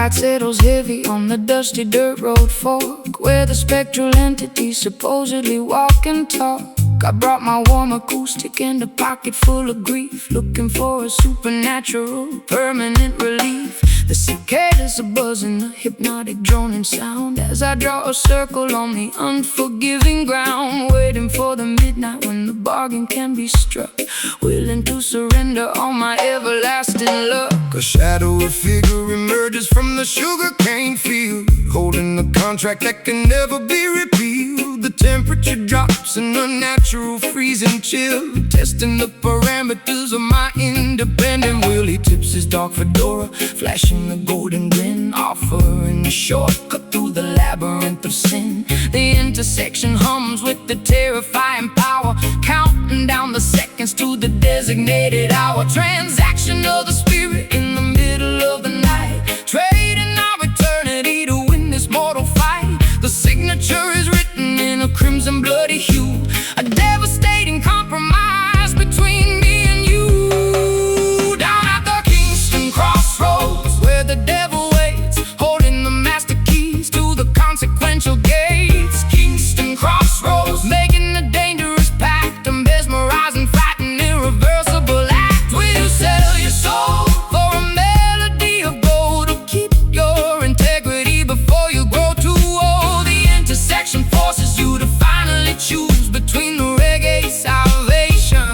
Twilight settles heavy on the dusty dirt road fork, where the spectral entities supposedly walk and talk. I brought my warm acoustic and a pocket full of grief, looking for a supernatural, permanent relief. The cicadas are buzzing, a hypnotic droning sound, as I draw a circle on the unforgiving ground, waiting for the midnight when the bargain can be struck, willing to surrender all my everlasting luck. A shadowy figure emerges from the sugarcane field, holding the contract that can never be repealed. The temperature drops in a natural freezing chill, testing the parameters of my independent will. He tips his dark fedora, flashing the golden grin, offering a shortcut through the labyrinth of sin. The intersection hums with the terrifying power, counting down the seconds to the designated hour. Transaction of the spirit in the middle of the night, trading our eternity to win this mortal fight. The signature is written in a crimson bloody hue, a devastating compromise between me and you. Down at the Kingston crossroads, where the devil waits, holding the master keys to the consequential gates. Kingston crossroads, making a dangerous pact, a mesmerizing, frightening, irreversible act. Will you sell your soul for a melody of gold, or keep your integrity before you grow too old? The intersection forces you to finally choose between the reggae salvation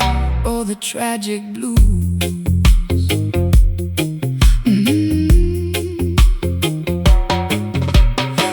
or the tragic blues.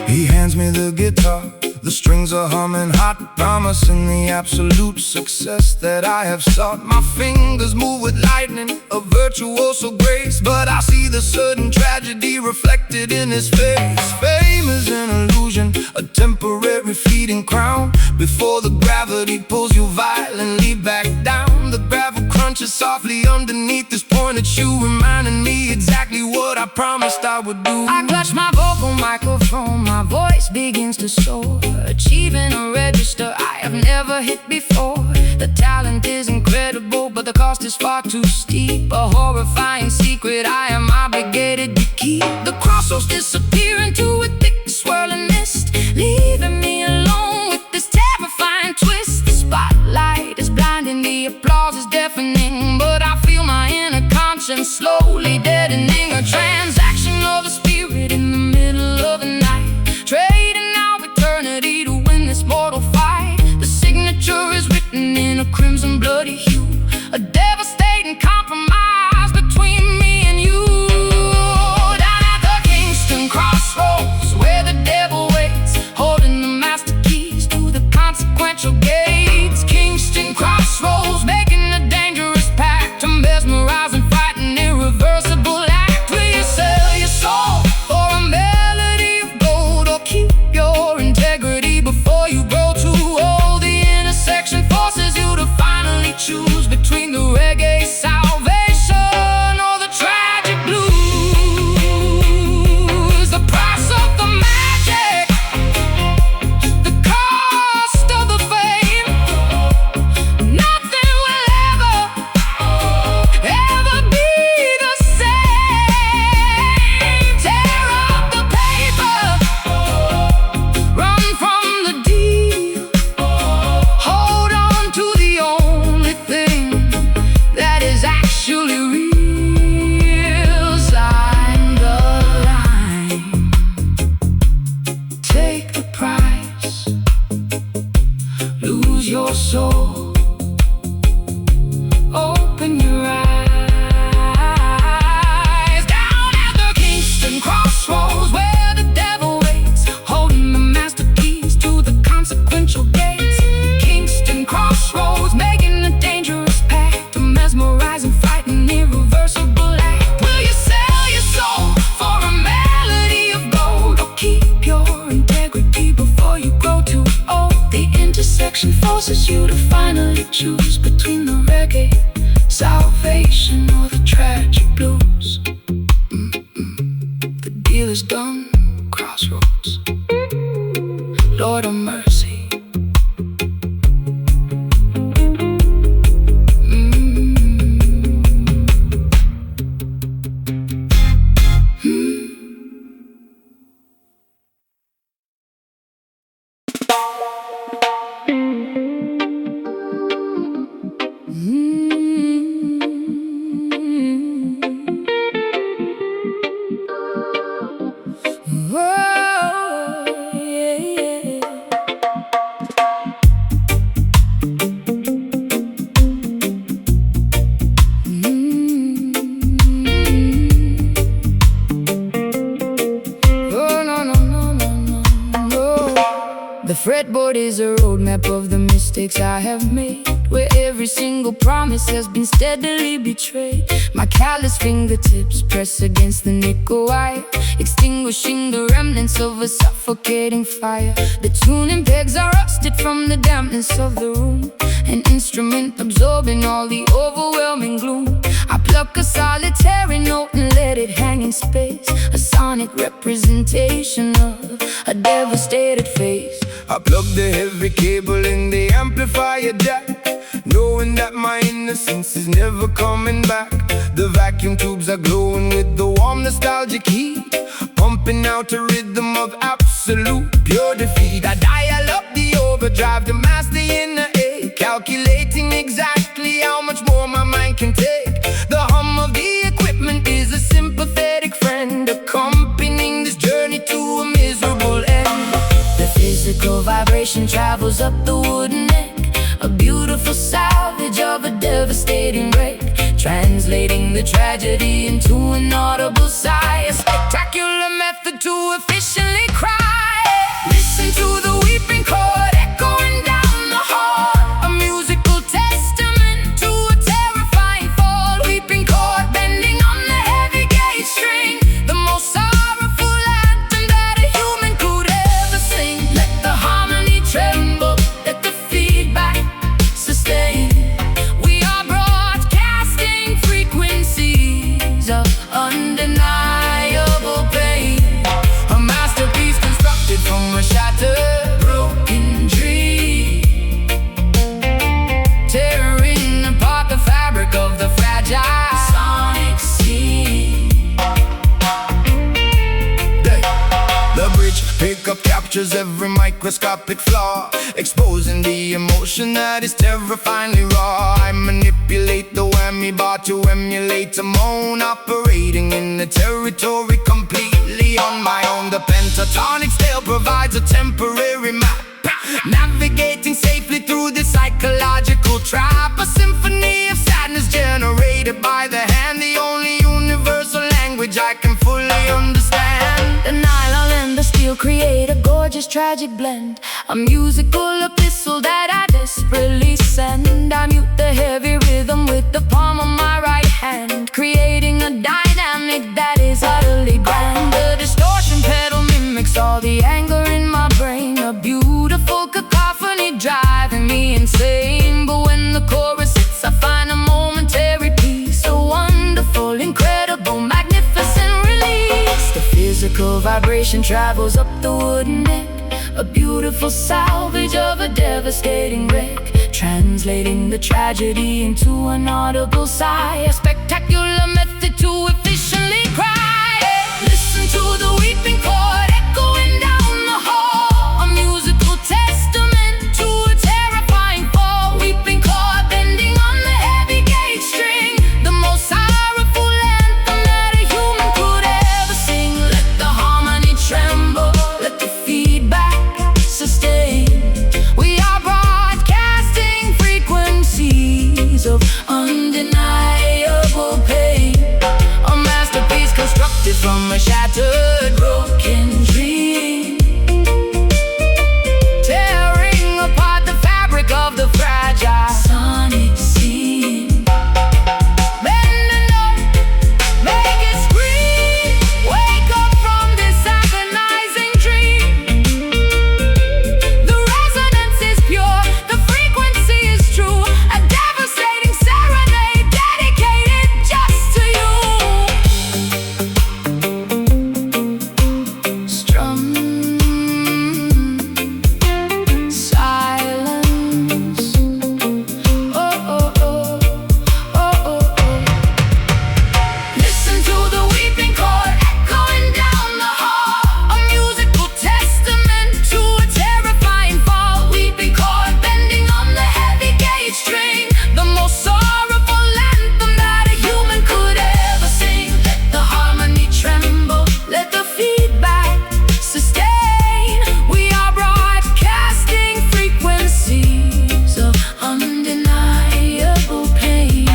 He hands me the guitar, the strings are humming hot, promising the absolute success that I have sought. My fingers move with lightning, a virtuoso grace, but I see the sudden tragedy reflected in his face. Fame is an illusion, a temporary fleeting crown, before the gravity pulls you violently back down. The gravel crunches softly underneath this pointed shoe, reminding me exactly what I promised I would do. I clutch my vocal microphone, my voice begins to soar, achieving a register I have never hit before. The talent is incredible, but the cost is far too steep, a horrifying secret I am obligated to keep. The crossroads disappear into a thick swirling mist, leaving me alone with this terrifying twist. The spotlight is blinding, the applause is deafening, but I feel my inner conscience slowly deadening. A transaction of the spirit in the middle of the night, trading our eternity to win this mortal fight. The signature is written in a crimson bloody hue, a devastating compromise between me and you. Down at the Kingston crossroads, where the devil waits, holding the master keys to the consequential gates. Kingston crossroads, making a dangerous pact, a mesmerizing, fighting, irreversible act. Will you sell your soul for a melody of gold, or keep your integrity before you grow too old? The intersection forces you to finally choose between the reggae salvation or the tragic blues. The price of the magic, the cost of the fame, nothing will ever be the same. Tear up the paper, run from the deal, hold on to the only thing that is actually real. Sign the line, take the price, lose your soul, open your eyes. Down at the Kingston crossroads, where the devil waits, holding the master keys to the consequential gates. Kingston crossroads, making a dangerous pact, a mesmerizing, fighting, irreversible act. Will you sell your soul for a melody of gold, or keep your integrity before you grow too old? The intersection forces you to finally choose between the reggae salvation or the tragic blues. The deal is done, crossroads, Lord of mercy. fretboard is a roadmap of the mistakes I have made, where every single promise has been steadily betrayed. My callous fingertips press against the nickel wire, extinguishing the remnants of a suffocating fire. The tuning pegs are rusted from the dampness of the room, an instrument absorbing all the overwhelming gloom. I pluck a solitary note and let it hang in space, a sonic representation of a devastated face. I plug the heavy cable in the amplifier jack, knowing that my innocence is never coming back. The vacuum tubes are glowing with the warm nostalgic heat, pumping out a rhythm of absolute pure defeat. I dial up the overdrive to mask the inner ache, calculating exactly how much more my mind can take. The hum of the equipment is a sympathetic friend, accompanying this journey to a miserable end. The physical vibration travels up the wooden neck, a beautiful salvage of a devastating wreck, translating the tragedy into an audible sigh, a spectacular method to efficiently cry. Listen to the weeping chord echoing down the hall, a musical testament to a terrifying fall. Weeping chord bending on the heavy gauge string, the most sorrowful anthem that a human could ever sing. Let the harmony tremble, let the feedback sustain. We are broadcasting frequencies of undeniable pain, a masterpiece constructed from a shattered, broken dream, tearing apart the fabric of the fragile sonic scene. The bridge pickup captures every microscopic flaw, exposing the emotion that is terrifyingly raw. I manipulate the whammy bar to emulate a moan, operating in the territory completely on my own. The pentatonic scale provides a temporary map, navigating safely through the psychological trap, a symphony of sadness generated by the hand, the only universal language I can fully understand. The nylon and the steel create a gorgeous tragic blend, a musical epistle that I desperately send. I mute the heavy rhythm with the palm of my right hand, creating a dynamic that is utterly grand. The distortion pedal mimics all the anger in my brain, a beautiful cacophony driving me insane. But when the chorus hits, I find a momentary peace, a wonderful, incredible, magnificent release. The physical vibration travels up the wooden neck, a beautiful salvage of a devastating wreck, translating the tragedy into an audible sigh, a spectacular method to efficiently cry. Listen to the weeping chord echoing down the hall, a musical testament to a terrifying fall. Weeping chord bending on the heavy gauge string, the most sorrowful anthem that a human could ever sing. Let the harmony tremble, let the feedback sustain. We are broadcasting frequencies of undeniable pain, a masterpiece constructed from a shattered, broken dream, tearing apart the fabric of the fragile sonic scene. Bend the note, make it scream, wake up from this agonizing dream. The resonance is pure, the frequency is true, a devastating serenade dedicated just to you. Strum silence. Oh, oh, oh, oh, oh, oh. Listen to the weeping chord echoing down the hall, a musical testament to a terrifying fall. Weeping chord bending on the heavy gauge string, the most sorrowful anthem that a human could ever sing. Let the harmony tremble, let the feedback sustain. We are broadcasting frequencies of undeniable pain,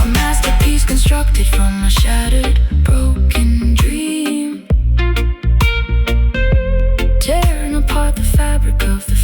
a masterpiece constructed from a shattered, broken dream, tearing apart the fabric of the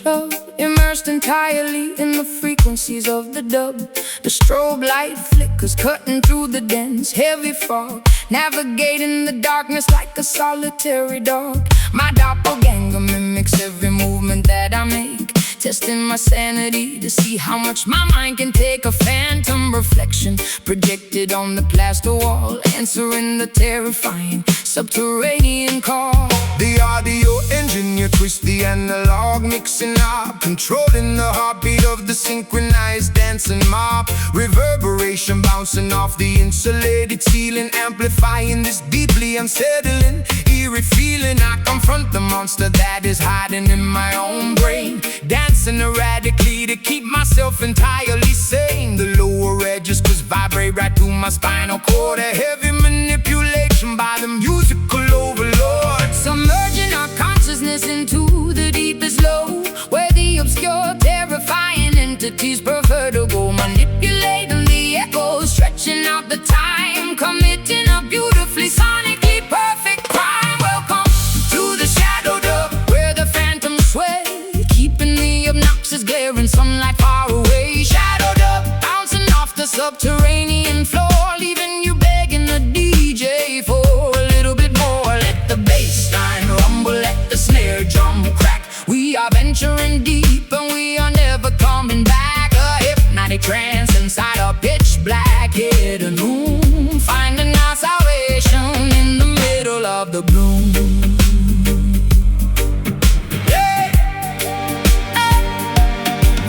club, immersed entirely in the frequencies of the dub. The strobe light flickers, cutting through the dense, heavy fog, navigating the darkness like a solitary dog. My doppelganger mimics every movement that I make, testing my sanity to see how much my mind can take. A phantom reflection projected on the plaster wall, answering the terrifying subterranean call. The audio engineer twists the analog, mixing up, controlling the heartbeat of the synchronized dancing mob. Reverberation bouncing off the insulated ceiling, amplifying this deeply unsettling, eerie feeling. I confront the monster that is hiding in my own brain, dancing erratically to keep myself entirely sane. The lower edges just vibrate right through my spinal cord, a heavy manipulation by the musical overlord. Submerging our consciousness into the deepest low, where the obscure, terrifying entities prefer to go, manipulating the echoes, stretching out the time, committing a beautifully sonically perfect crime. Welcome to the shadow dub, where the phantoms sway, keeping the obnoxious glaring sunlight far away. Shadow dub, bouncing off the subterranean floor, leaving you begging the DJ for a little bit more. Let the bass line rumble, let the snare drum crack. We are venturing deep and we are never coming back. A hypnotic trance inside a pitch black hidden room, finding our salvation in the middle of the gloom.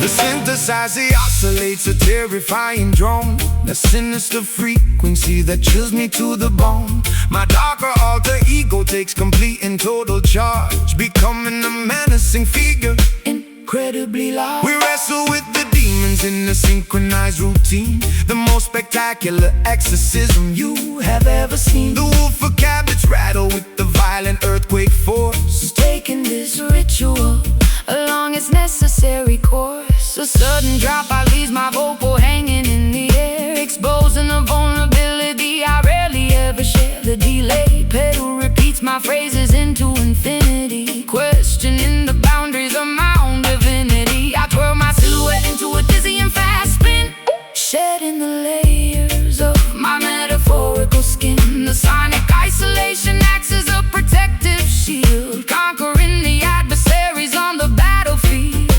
The synthesizer oscillates a terrifying drone, the sinister frequency that chills me to the bone. My darker alter ego takes complete and total charge, becoming a menacing figure, incredibly large. We wrestle with the demons in a synchronized routine, the most spectacular exorcism you have ever seen. The wolf of cabinets rattle with the violent earthquake force, taking this ritual along its necessary course. A sudden drop leaves my vocal hanging in the air, exposing a vulnerability I rarely ever share. The delay pedal repeats my phrases into infinity, questioning the boundaries of my own divinity. I twirl my silhouette into a dizzying fast spin, shedding the layers of my metaphorical skin. The sonic isolation acts as a protective shield, conquering the adversaries on the battlefield.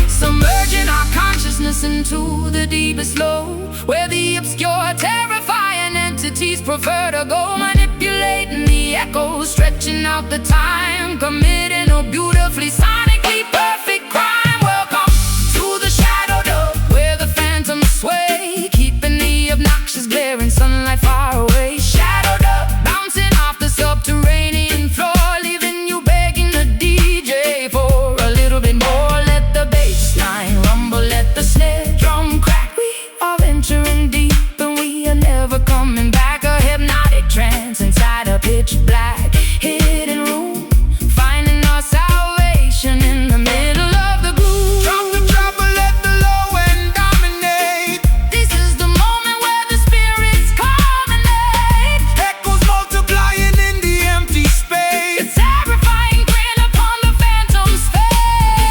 Submerging our consciousness into the deepest low, where the obscure, terrifying entities prefer to go, manipulating the echoes, stretching out the time, committing a beautifully sonically perfect crime. Welcome to the shadow dub, where the phantoms sway, keeping the obnoxious glaring sunlight far away. Shadow dub, bouncing off the subterranean floor, leaving you begging the DJ for a little bit more. Let the bass line rumble, let the snare drum crack. We are venturing deep and we are never coming back. A hypnotic trance inside a pitch black hidden room, finding our salvation in the middle of the gloom. drop the trouble, let the low end dominate. This is the moment where the spirits culminate, Echoes multiplying in the empty the space. terrifying grin upon the phantom's face.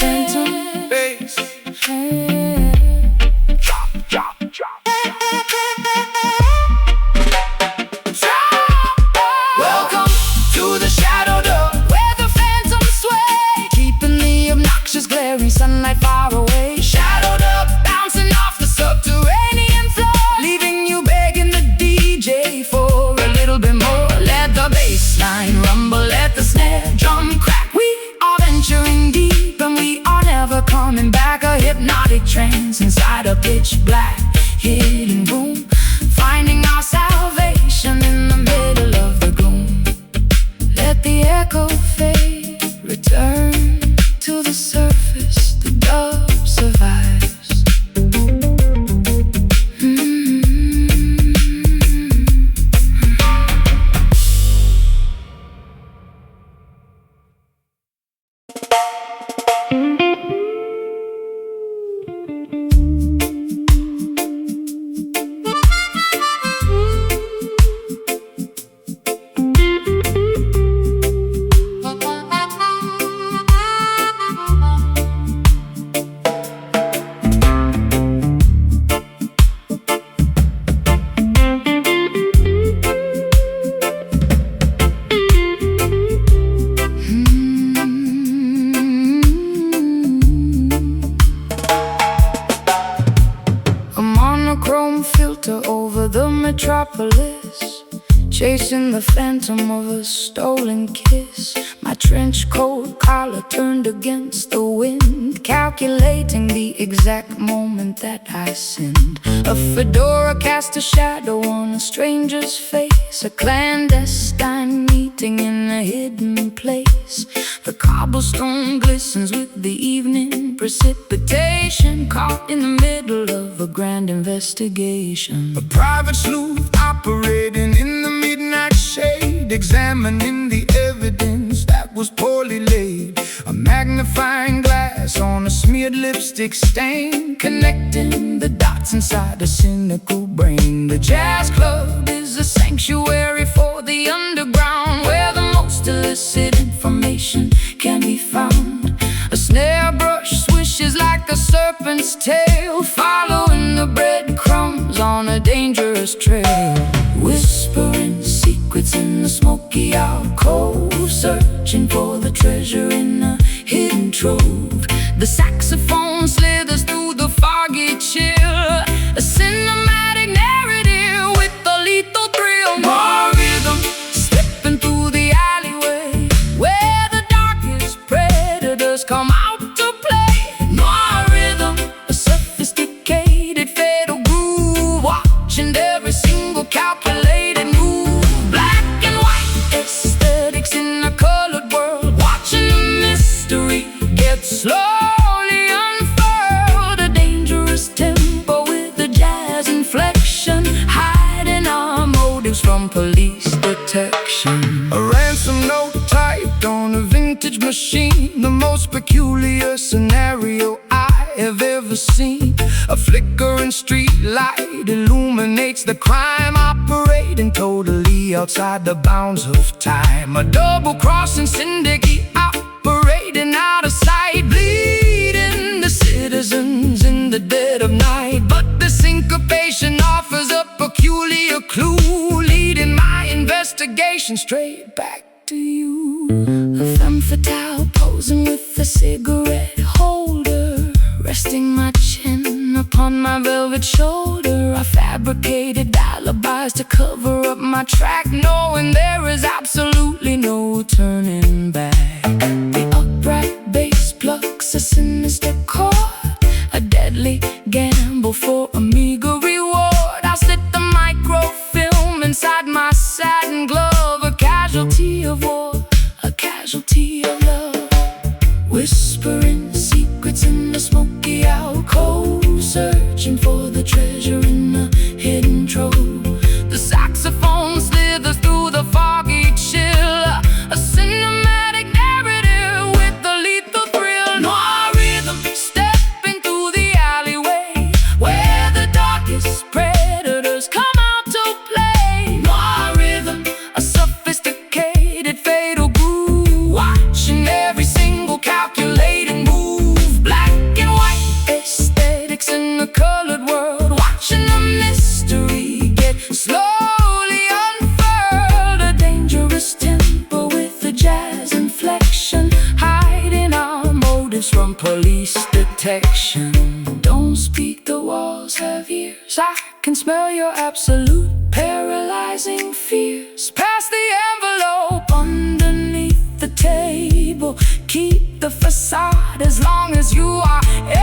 Phantom bass. Drop, drop, drop. Welcome to the shadow dub, where the phantoms sway, keeping the obnoxious glaring sunlight far away. Shadow dub, bouncing off the subterranean floor, leaving you begging the DJ for a little bit more. Let the bass line rumble, let the snare drum crack. We are venturing deep and we are never coming back. A hypnotic trance inside a pitch black hidden room, finding our salvation in the middle of the gloom. Let the echo fade, return to the surface, the dub survives. chasing the phantom of a stolen kiss. My trench coat collar turned against the wind, calculating the exact moment that I sinned. A fedora cast a shadow on a stranger's face, a clandestine meeting in a hidden place. The cobblestone glistens with the evening precipitation, caught in the middle of a grand investigation. A private sleuth operating in the midnight shade, examining the evidence that was poorly laid. A magnifying glass on a smeared lipstick stain, connecting the dots inside a cynical brain. The jazz club is a sanctuary for the underground, where the most illicit information can be found. A snare brush swishes like a serpent's tail, following the breadcrumbs on a dangerous trail. Whispering secrets in the smoky alcove, searching for the treasure in a hidden trove. The saxophone slithers through the foggy chill, a cinematic narrative with a lethal thrill. More rhythm slipping through the alleyway, where the darkest predators come out to play. More rhythm, a sophisticated fatal groove, watching every single calculated move. Black and white aesthetics in a colored world, watching the mystery get slowly unfurled. A dangerous tempo with a jazz inflection, hiding our motives from police detection. A ransom note typed on a vintage machine, the most peculiar scenario I have ever seen. A flickering street light illuminates the crime, operating totally outside the bounds of time. A double-crossing syndicate operating out of sight, bleeding the citizens in the dead of night. But the syncopation offers a peculiar clue, leading my investigation straight back to you. A femme fatale posing with a cigarette holder, resting my chin upon my velvet shoulder. I fabricated alibis to cover up my track, knowing there is absolutely no turning back. The upright bass plucks a sinister chord, a deadly gamble for a meager reward. I slit the microfilm inside my satin glove, a casualty of war, a casualty of love. Whispering secrets in the smoky alcove, searching for the treasure in a hidden trove. The saxophone slithers through the foggy chill, a cinematic narrative with a lethal thrill. Noir rhythm stepping through the alleyway, where the darkest predators come out to play. Noir rhythm, a sophisticated fatal groove, watching every single calculated move. Black and white aesthetics in a colored world, watching the mystery get slowly unfurled. A dangerous tempo with a jazz inflection, hiding our motives from police detection. Don't speak, the walls have ears, I can smell your absolute paralyzing fears. Pass the envelope underneath the table, keep the facade as long as you are able.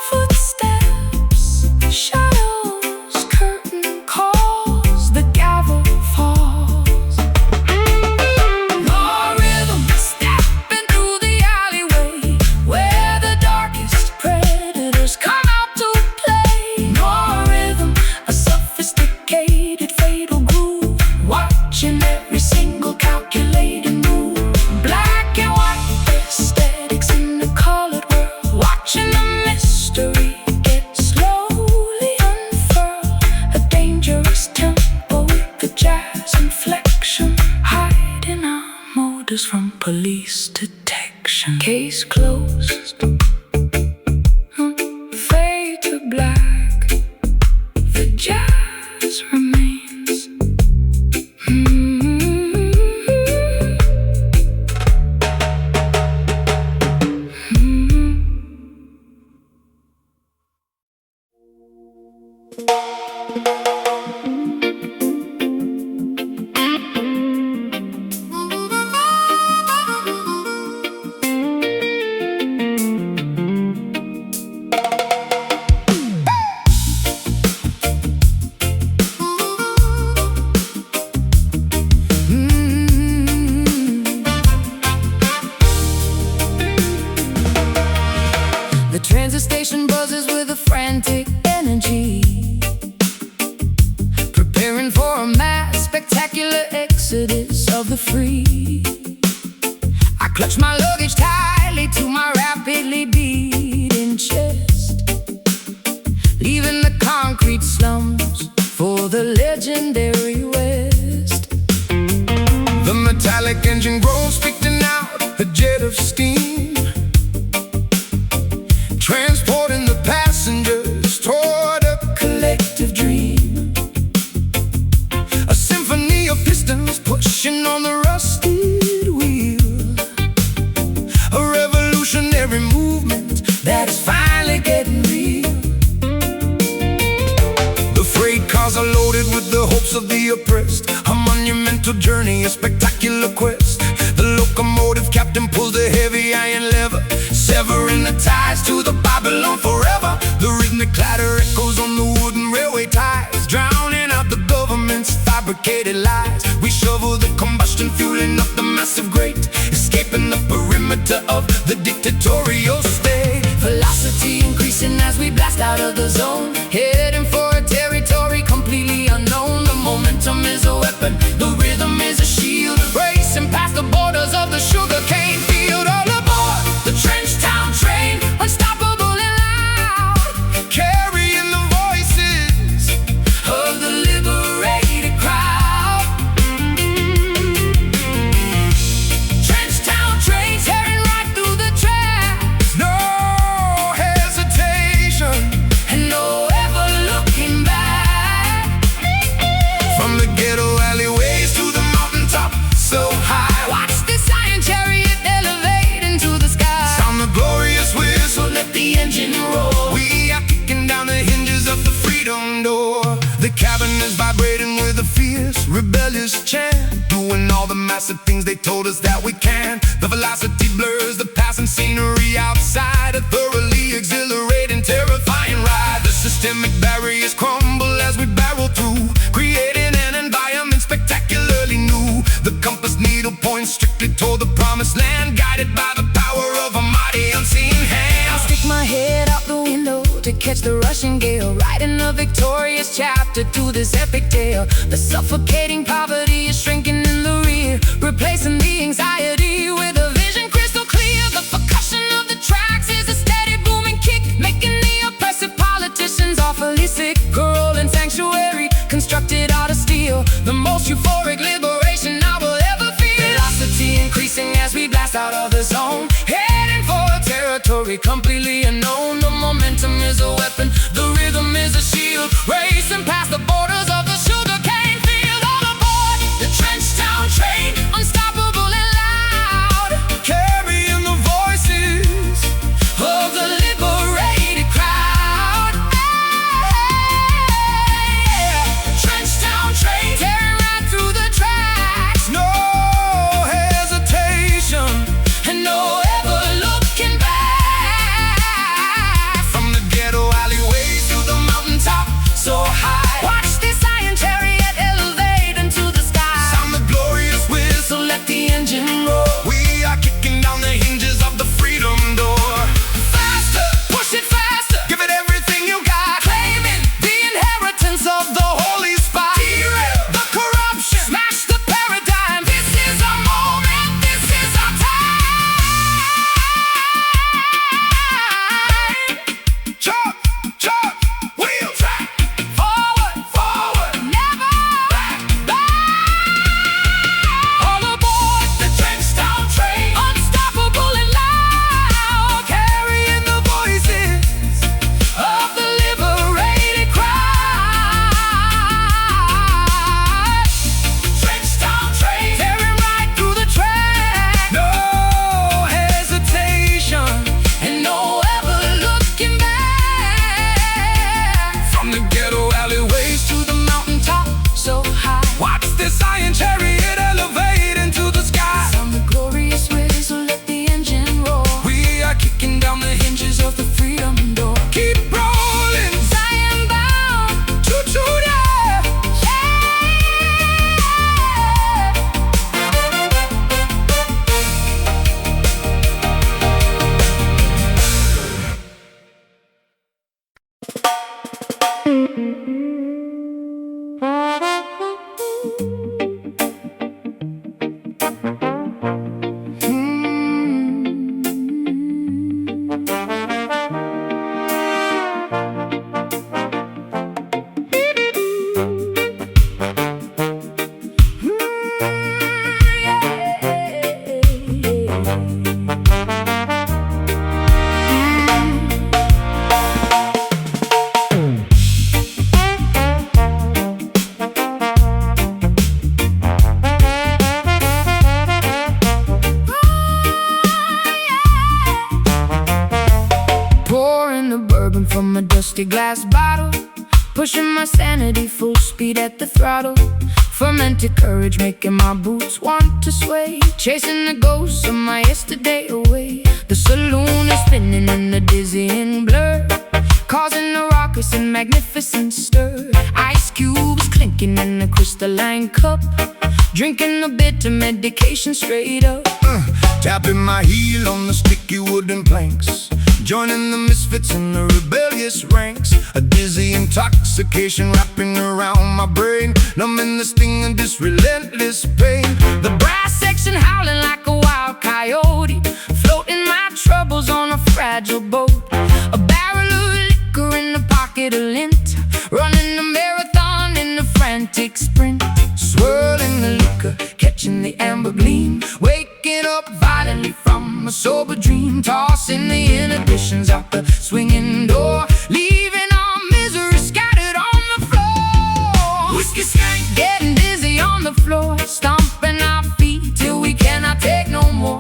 Footsteps, shadows, curtain calls, the gavel falls. More rhythm stepping through the alleyway, where the darkest predators come out to play. More rhythm, a sophisticated fatal groove, watching every single calculated move. Black and white aesthetics in the colored world, watching the mystery get slowly unfurled. A dangerous tempo with a jazz inflection, hiding our motives from police detection. Case closed. Fade to black. The jazz remains. The transit station buzzes with a frantic energy, preparing for a mass spectacular exodus of the free. I clutch my luggage tightly to my rapidly beating chest, leaving the concrete slums for the legendary West. The metallic engine groans, spitting out a jet of steam, transporting the passengers toward a collective dream. A symphony of pistons pushing on the rusted wheel, a revolutionary movement that is finally getting real. The freight cars are loaded with the hopes of the oppressed, a monumental journey, a spectacular quest. The locomotive captain pulls the heavy iron lever, severing the ties to the Babylon forever. The rhythmic clatter echoes on the wooden railway ties, drowning out the government's fabricated lies. We shovel the combustion, fueling up the massive grate, escaping the perimeter of the dictatorial state. Velocity increasing as we blast out of the zone, heading for a territory completely unknown. The momentum is a weapon, the rhythm is a shield, racing past the borders of the sugarcane field. All aboard the trench town train, unstoppable and loud, Carrying the voices of the liberated crowd. Trench town train tearing right through the tracks, no hesitation, and no ever looking back. from the ghetto alleyways to the mountaintop so high. Watch this iron chariot elevate into the sky. Sound the glorious whistle, Let the engine roar. we are kicking down the hinges of the freedom door. The cabin is vibrating with a fierce, rebellious chant, doing all the massive things they told us that we can't. The velocity blurs the passing scenery outside, a thoroughly exhilarating, terrifying ride. The systemic barriers crumble as we barrel through, creating an environment spectacularly new. The compass needle points strictly toward the promised land, guided by the power of a mighty unseen hand. I'll stick my head out the window to catch the rushing gale, writing a victorious chapter to this epic tale. The suffocating poverty is shrinking in the rear, replacing the anxiety with a vision crystal clear. The percussion of the tracks is a steady booming kick, making the oppressive politicians awfully sick. A rolling sanctuary constructed out of steel, the most euphoric liberation I will ever feel. Velocity increasing as we blast out of the zone, heading for a territory completely unknown. The momentum is a weapon, the rhythm is a shield, racing past the borders of the sugarcane field. All aboard the trench town train, unstoppable and loud, Carrying the voices of the liberated crowd. Trench town train tearing right through the narrow alleyways to the mountaintop so high. Watch this iron chariot elevate into the sky. Sound the glorious whistle, let the engine roar. We are kicking down the hinges of the freedom door. Keep rolling, Zion bound, choo-choo, yeah. From a dusty glass bottle, pushing my sanity full speed at the throttle. Fermented courage making my boots want to sway, chasing the ghosts of my yesterday away. The saloon is spinning in a dizzying blur, causing a raucous and magnificent stir. Ice cubes clinking in a crystalline cup, drinking a bitter medication straight up. Tapping my heel on the sticky wooden planks, joining the misfits in the rebellious ranks. A dizzy intoxication wrapping around my brain, numbing the sting of this relentless pain. The brass section howling like a wild coyote, floating my troubles on a fragile boat. A barrel of liquor in the pocket of lint, running a marathon in a frantic sprint. Swirling the liquor, Catching the amber gleam, waking up violently from a sober dream. tossing the inhibitions out the swinging door, leaving our misery scattered on the floor. Whiskey skank, getting dizzy on the floor, stomping our feet till we cannot take no more.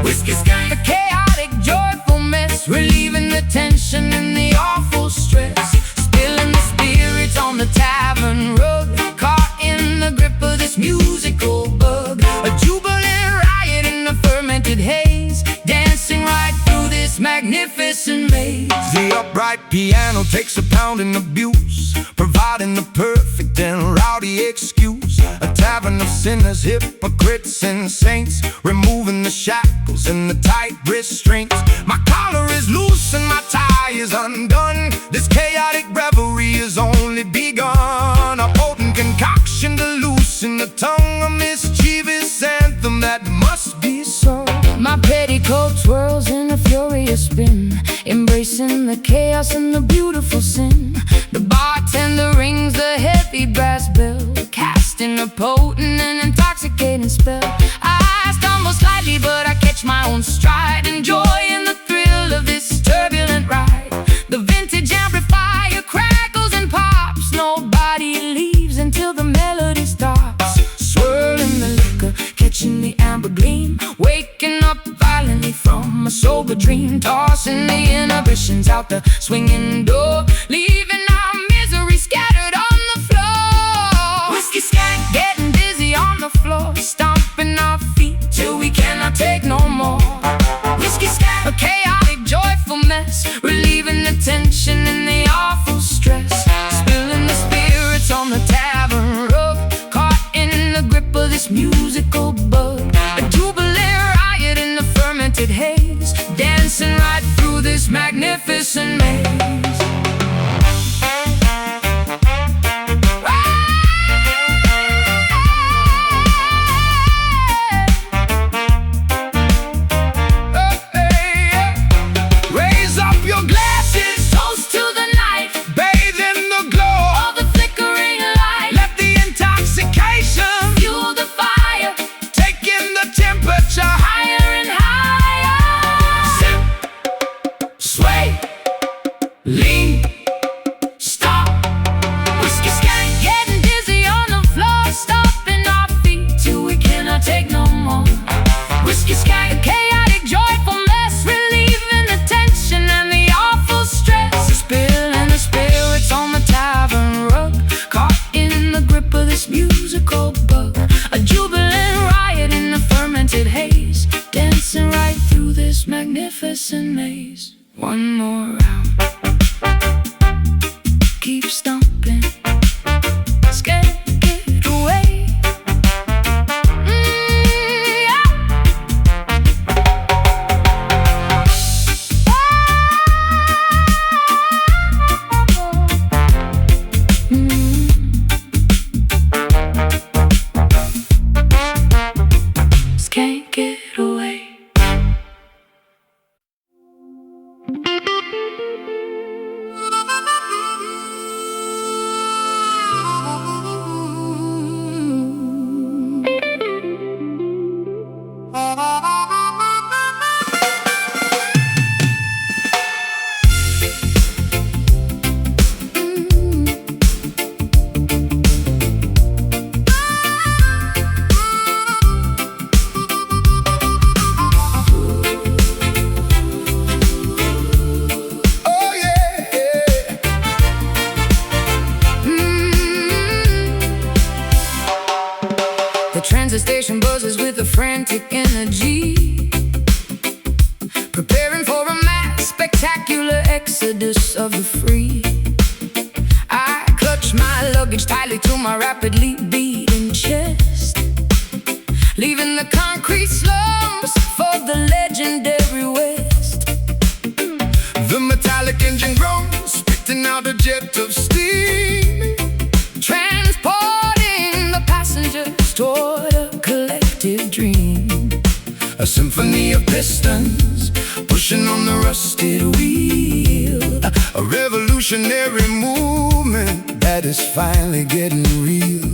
Whiskey skank, A chaotic, joyful mess, relieving the tension and the awful stress. Spilling the spirits on the tavern rug, caught in the grip of this musical bug. A jubilant riot in the fermented haze, dancing right through this magnificent maze. the upright piano takes a pounding abuse, providing the perfect and rowdy excuse. A tavern of sinners, hypocrites and saints, removing the shackles and the tight restraints. My collar is loose and my tie is undone. This chaotic revelry has only begun. A potent concoction to loosen the tongue, a mischievous anthem that must be sung. My petticoat swirls in a furious spin, embracing the chaos and the beautiful sin. The bartender rings the heavy brass bell, casting a potent and intoxicating spell. I stumble slightly, but I catch my own stride, enjoying the thrill of this turbulent ride. The vintage amplifier crackles and pops, nobody leaves until the melody stops. Swirling the liquor, catching the amber gleam, waking up violently from a sober dream. Tossing the inhibitions out the swinging door, leaving our misery scattered on the floor. Whiskey skank, Getting dizzy on the floor, stomping our feet till we cannot take no more. whiskey skank, A chaotic, joyful mess, relieving the tension and the awful stress. Spilling the spirits on the tavern rug, caught in the grip of this musical bug. A jubilant riot in the fermented haze, dancing right through this magnificent maze. One more round. Keep stomping. Scared to get away. Yeah. Just can't get away. The transit station buzzes with a frantic energy, preparing for a mass spectacular exodus of the free. I clutch my luggage tightly to my rapidly beating chest, leaving the concrete slums for the legendary West. The metallic engine groans, spitting out a jet of steam, transporting the passengers toward a collective dream. a symphony of pistons pushing on the rusted wheel, a revolutionary movement that is finally getting real.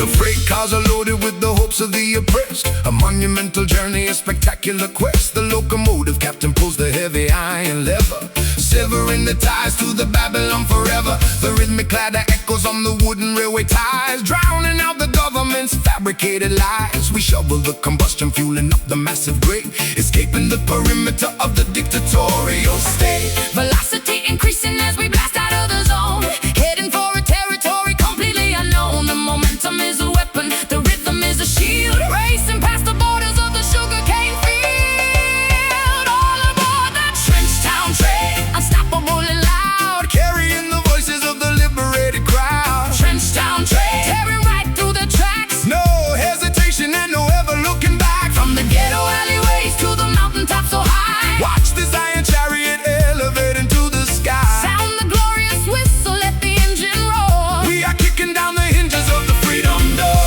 The freight cars are loaded with the hopes of the oppressed, a monumental journey, a spectacular quest. The locomotive captain pulls the heavy iron lever, severing the ties to the Babylon forever. The rhythmic clatter echoes on the wooden railway ties, drowning out the government's fabricated lies. We shovel the combustion, fueling up the massive grate, escaping the perimeter of the dictatorial state. Velocity increasing as we blast out of the zone, heading for a territory completely unknown. The momentum is a weapon, the rhythm is a shield, racing past the borders of the sugarcane field. All aboard that Trenchtown train, unstoppable and loud, Carrying the voices of the liberated crowd. Trenchtown train, tearing right through the tracks. No hesitation and no ever looking back. From the ghetto alleyways to the mountaintops so high, Watch this iron chariot elevate into the sky. sound the glorious whistle, let the engine roar. We are kicking down the hinges of the freedom door.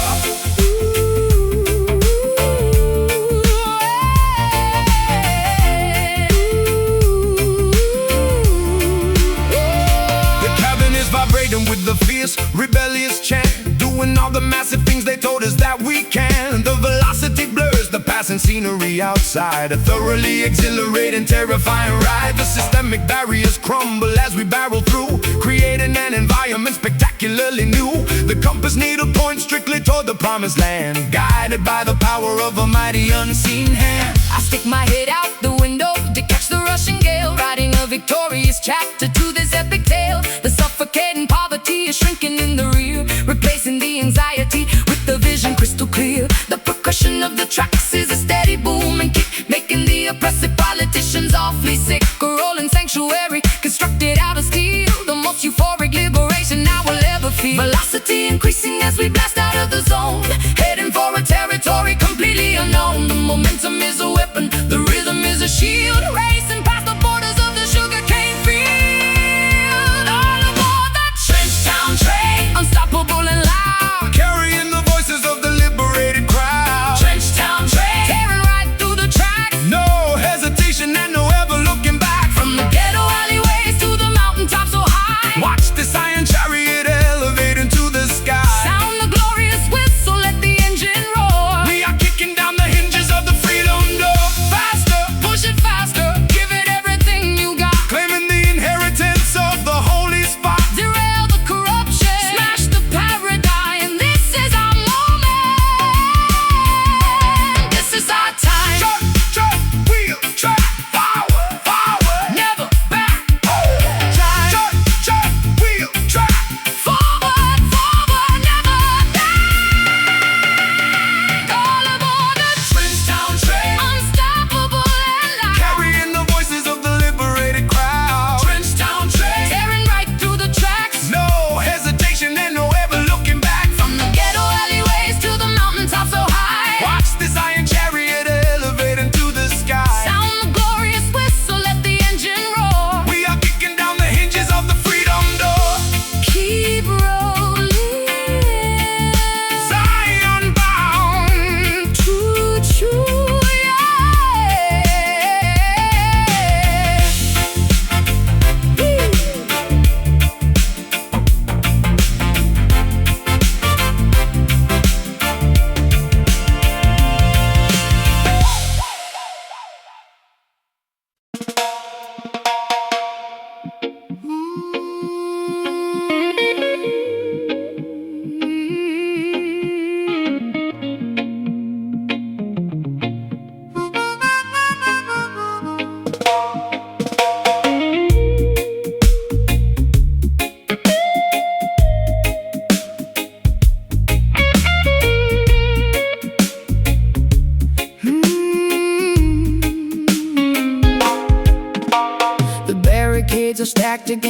The cabin is vibrating with the fierce, rebellious chant, doing all the massive things they told us that we can. The velocity blurs the passing scenery outside, a thoroughly exhilarating, terrifying ride. The systemic barriers crumble as we barrel through, creating an environment spectacularly new. The compass needle points strictly toward the promised land, guided by the power of a mighty unseen hand. I stick my head out the window to catch the rushing gale, writing a victorious chapter to this epic tale. The suffocating poverty is shrinking in the rear, replacing the anxiety with the vision crystal clear. The percussion of the tracks is a steady boom and kick, making the oppressive politicians awfully sick. A rolling sanctuary constructed out of steel, the most euphoric liberation I will ever feel. Velocity increasing as we blast out of the zone, heading for a territory completely unknown. The momentum is a weapon, the rhythm is a shield, racing past the borders of the sugarcane field. All aboard that Trenchtown train, unstoppable and loud, Carrying the voices of the liberated crowd. Trenchtown train, tearing right through the tracks. No hesitation and no ever looking back. From the ghetto alleyways to the mountaintops so high, Watch this iron chariot elevate into the sky. sound the glorious whistle, let the engine roar. We are kicking down the hinges of the freedom door. Faster, Push it faster,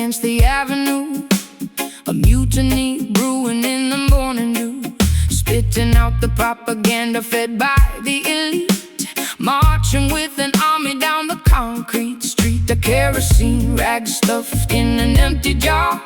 against the avenue, a mutiny brewing in the morning dew, spitting out the propaganda fed by the elite, marching with an army down the concrete street. A kerosene rag stuffed in an empty jar,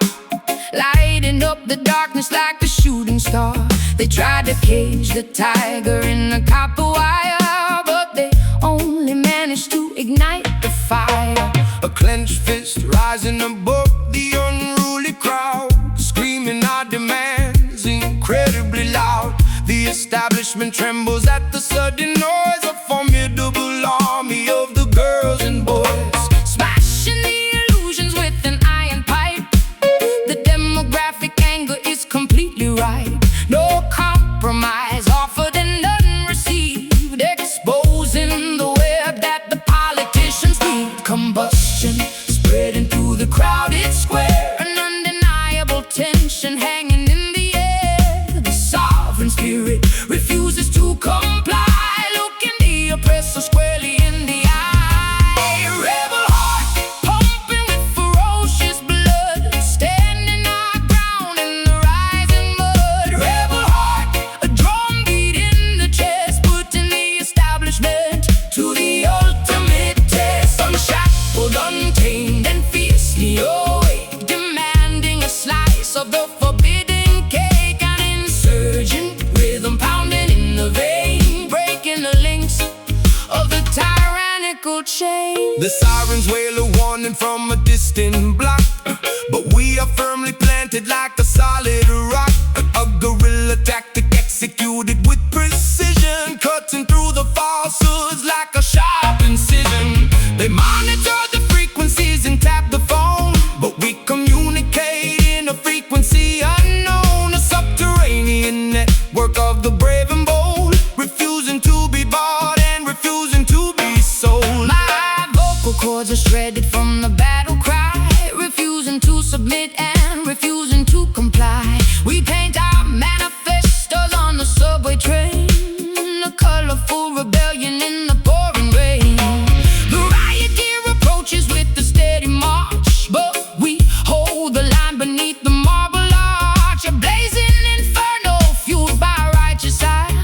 lighting up the darkness like a shooting star. They tried to cage the tiger in the copper wire, but they only managed to ignite the fire. A clenched fist rising above the unruly crowd, screaming our demands incredibly loud. The establishment trembles at the sudden noise, a formidable army of the girls and boys, smashing the illusions with an iron pipe. The demographic anger is completely right. No compromise offered and none received, exposing the web that the politicians need. Combustion spreading through the crowded square, an undeniable tension hanging in the air. The sovereign spirit refuses to comply, looking the oppressor squarely in the eye. Rebel heart pumping with ferocious blood, standing our ground in the rising mud. Rebel heart, a drum beat in the chest, putting the establishment to the ultimate test. Unshackled, untamed, and fiercely awake, demanding a slice of the forbidden cake. An insurgent rhythm pounding in the vein, breaking the links of the tyrannical chain. The sirens wail a warning from a distant block, but we are firmly planted like a solid rock. A guerrilla tactic executed with precision, cutting through the falsehoods like a sharp incision. They monitor the frequencies and tap the phone, but we communicate in a frequency unknown. A subterranean network of the brave and bold, refusing to be bought and refusing to be sold. My vocal cords are shredded from the battle cry, refusing to submit and refusing to comply. We paint our manifestos on the subway train, a colorful rebellion in the pouring rain. The riot gear approaches with a steady march, but we hold the line beneath the marble arch. A blazing inferno fueled by righteous ire,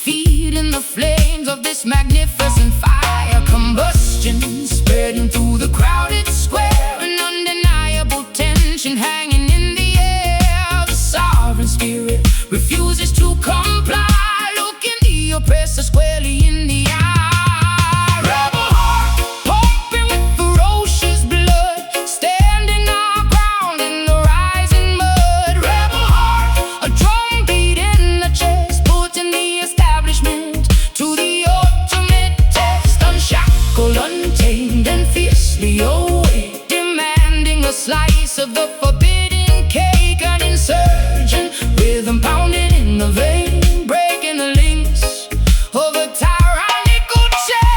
feeding the flames of this magnificent fire. Combustion spreading through the crowded square, an undeniable tension hanging in the air. The sovereign spirit refuses to comply, looking the oppressor squarely in the eye. Rebel heart pumping with ferocious blood, standing our ground in the rising mud. Rebel heart, a drum beat in the chest, putting the establishment to the ultimate test. Unshackled, untamed, and fiercely awake, demanding a slice of the forbidden cake. An insurgent rhythm pounding in the vein, breaking the links of a tyrannical chain.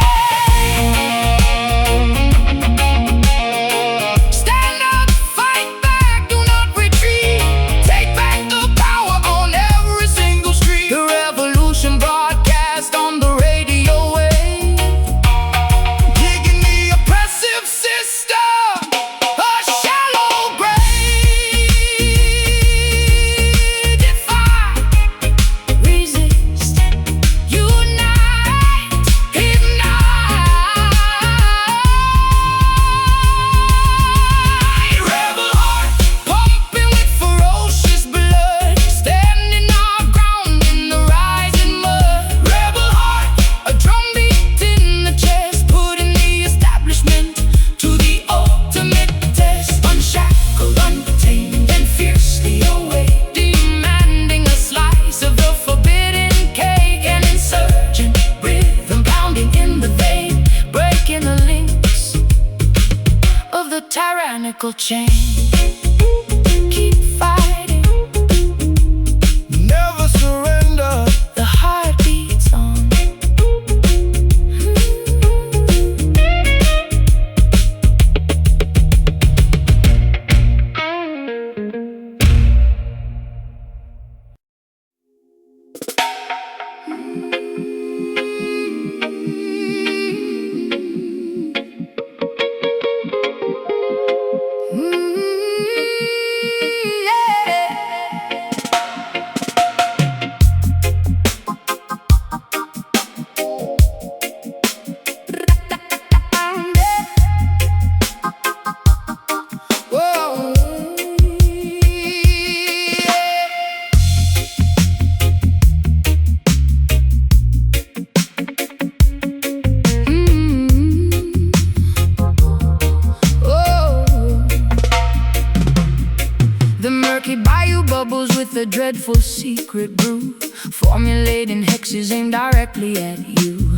Stand up, fight back, do not retreat. Take back the power on every single street. The revolution broadcast on the radio wave, digging the oppressive system a shallow grave. Defy, resist, unite, ignite. Rebel heart pumping with ferocious blood, standing our ground in the rising mud. Rebel heart, a drum beat in the chest, putting the establishment to the ultimate test. Unshackled, untamed, and fiercely awake, demanding a slice of the forbidden cake. An insurgent rhythm pounding in the vein, breaking the links of the tyrannical chain. Keep fighting, Never surrender. the heart beats on. Mm. Bubbles with a dreadful secret brew, formulating hexes aimed directly at you.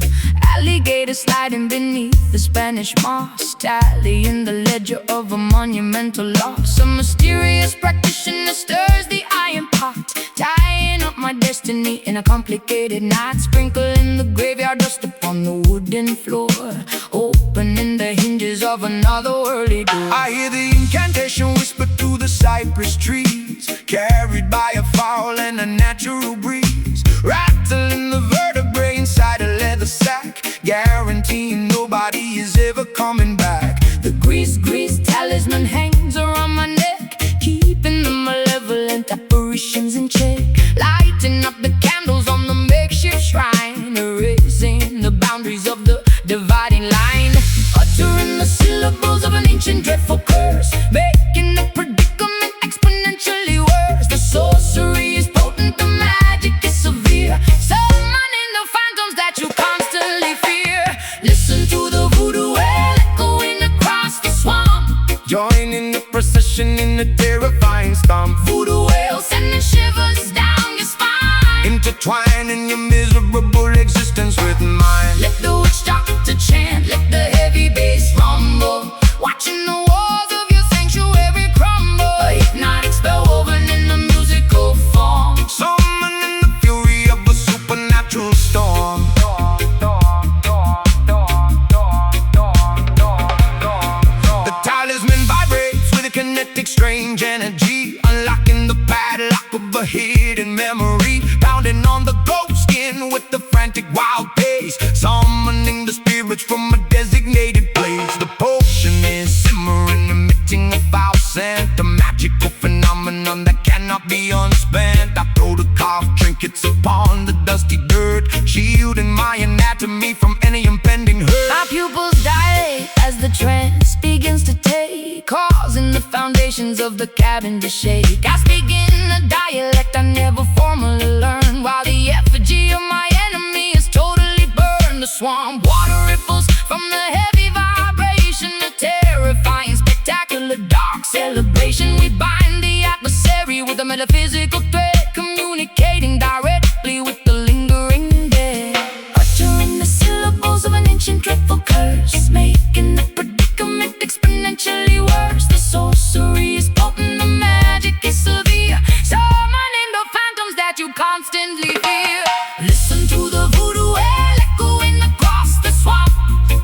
Alligator sliding beneath the Spanish moss, tallying the ledger of a monumental loss. A mysterious practitioner stirs the iron pot, tying up my destiny in a complicated knot, sprinkling the graveyard dust upon the wooden floor, opening the hinges of another worldly door. I hear the incantation whisper through the cypress trees, carried by a foul and a natural breeze, rattling the vertebrae inside a leather sack, guaranteeing nobody is ever coming back. The grease talisman hangs around my neck, keeping the malevolent apparitions in check, lighting up the candles on the makeshift shrine, erasing the boundaries of the dividing line, uttering the syllables of an ancient dreadful curse, making the predicament exponentially worse. The sorcery is potent, the magic is severe, summoning the phantoms that you constantly fear. Listen to the voodoo wail echoing across the swamp, join in the procession in the terrifying stomp. Voodoo wail sending shivers down your spine, intertwining your miserable existence with mine. Let the witch start to chant, let the heavy bass rumble, watching the walls of your sanctuary crumble. A hypnotic spell woven in the musical form, summoning the fury of a supernatural storm. The talisman vibrates with a kinetic strange energy, unlocking the padlock of a hidden memory, pounding on the ghost skin with the frantic wild pace, summoning the spirits from a designated place. The potion is simmering, emitting a foul scent, a magical phenomenon that cannot be unspent. I throw the carved trinkets upon the dusty dirt, shielding my anatomy from any impending hurt. my pupils dilate as the trance begins to take, causing the foundations of the cabin to shake. I speak in a dialect I never formally learned, while the effigy of my enemy is totally burned. The swamp water ripples from the heavy vibration, a terrifying, spectacular, dark celebration. We bind the adversary with a metaphysical thread, communicating directly with the lingering dead, uttering the syllables of an ancient dreadful curse, making the predicament exponentially worse. The sorcery is potent, the magic is severe, summoning the phantoms that you constantly fear. Listen to the voodoo wail echoing across the swamp,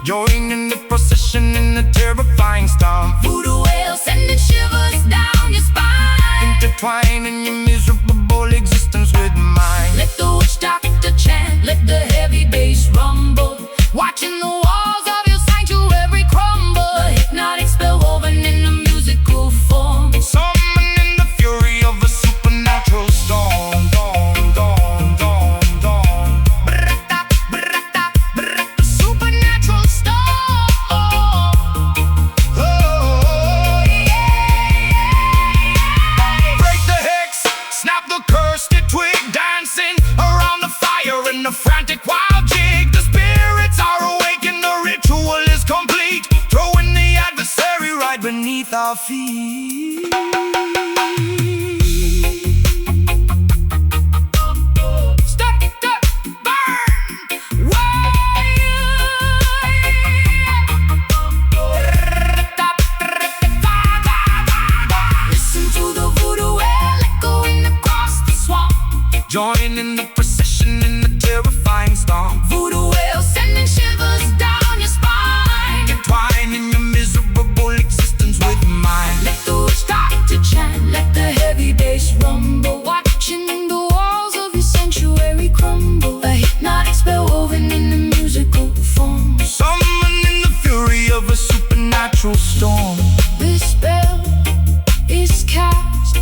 Join in the procession in the terrifying stomp. voodoo wail sending shivers down your spine, Intertwining your miserable existence with mine. let the witch start to chant, let the heavy bass rumble, watching the walls of your sanctuary crumble. A hypnotic spell woven in a musical form, Summoning the fury of a supernatural storm. Dawn, dawn, dawn, dawn. brata, brata, brata, supernatural storm. Oh, yeah. Break the hex, snap the cursed twig, dancing around the fire in a frantic wild jig. The spirits are awake and the ritual is complete, throwing the adversary right beneath our feet. Step, step, burn, listen to the voodoo wail echoing across the swamp, Join in the procession in the terrifying storm. voodoo wail sending shivers down your spine, Entwining your miserable existence with mine. let the witch start to chant, let the heavy bass rumble, watching the walls of your sanctuary crumble. A hypnotic spell woven in the musical form, Summoning the fury of a supernatural storm. this spell is cast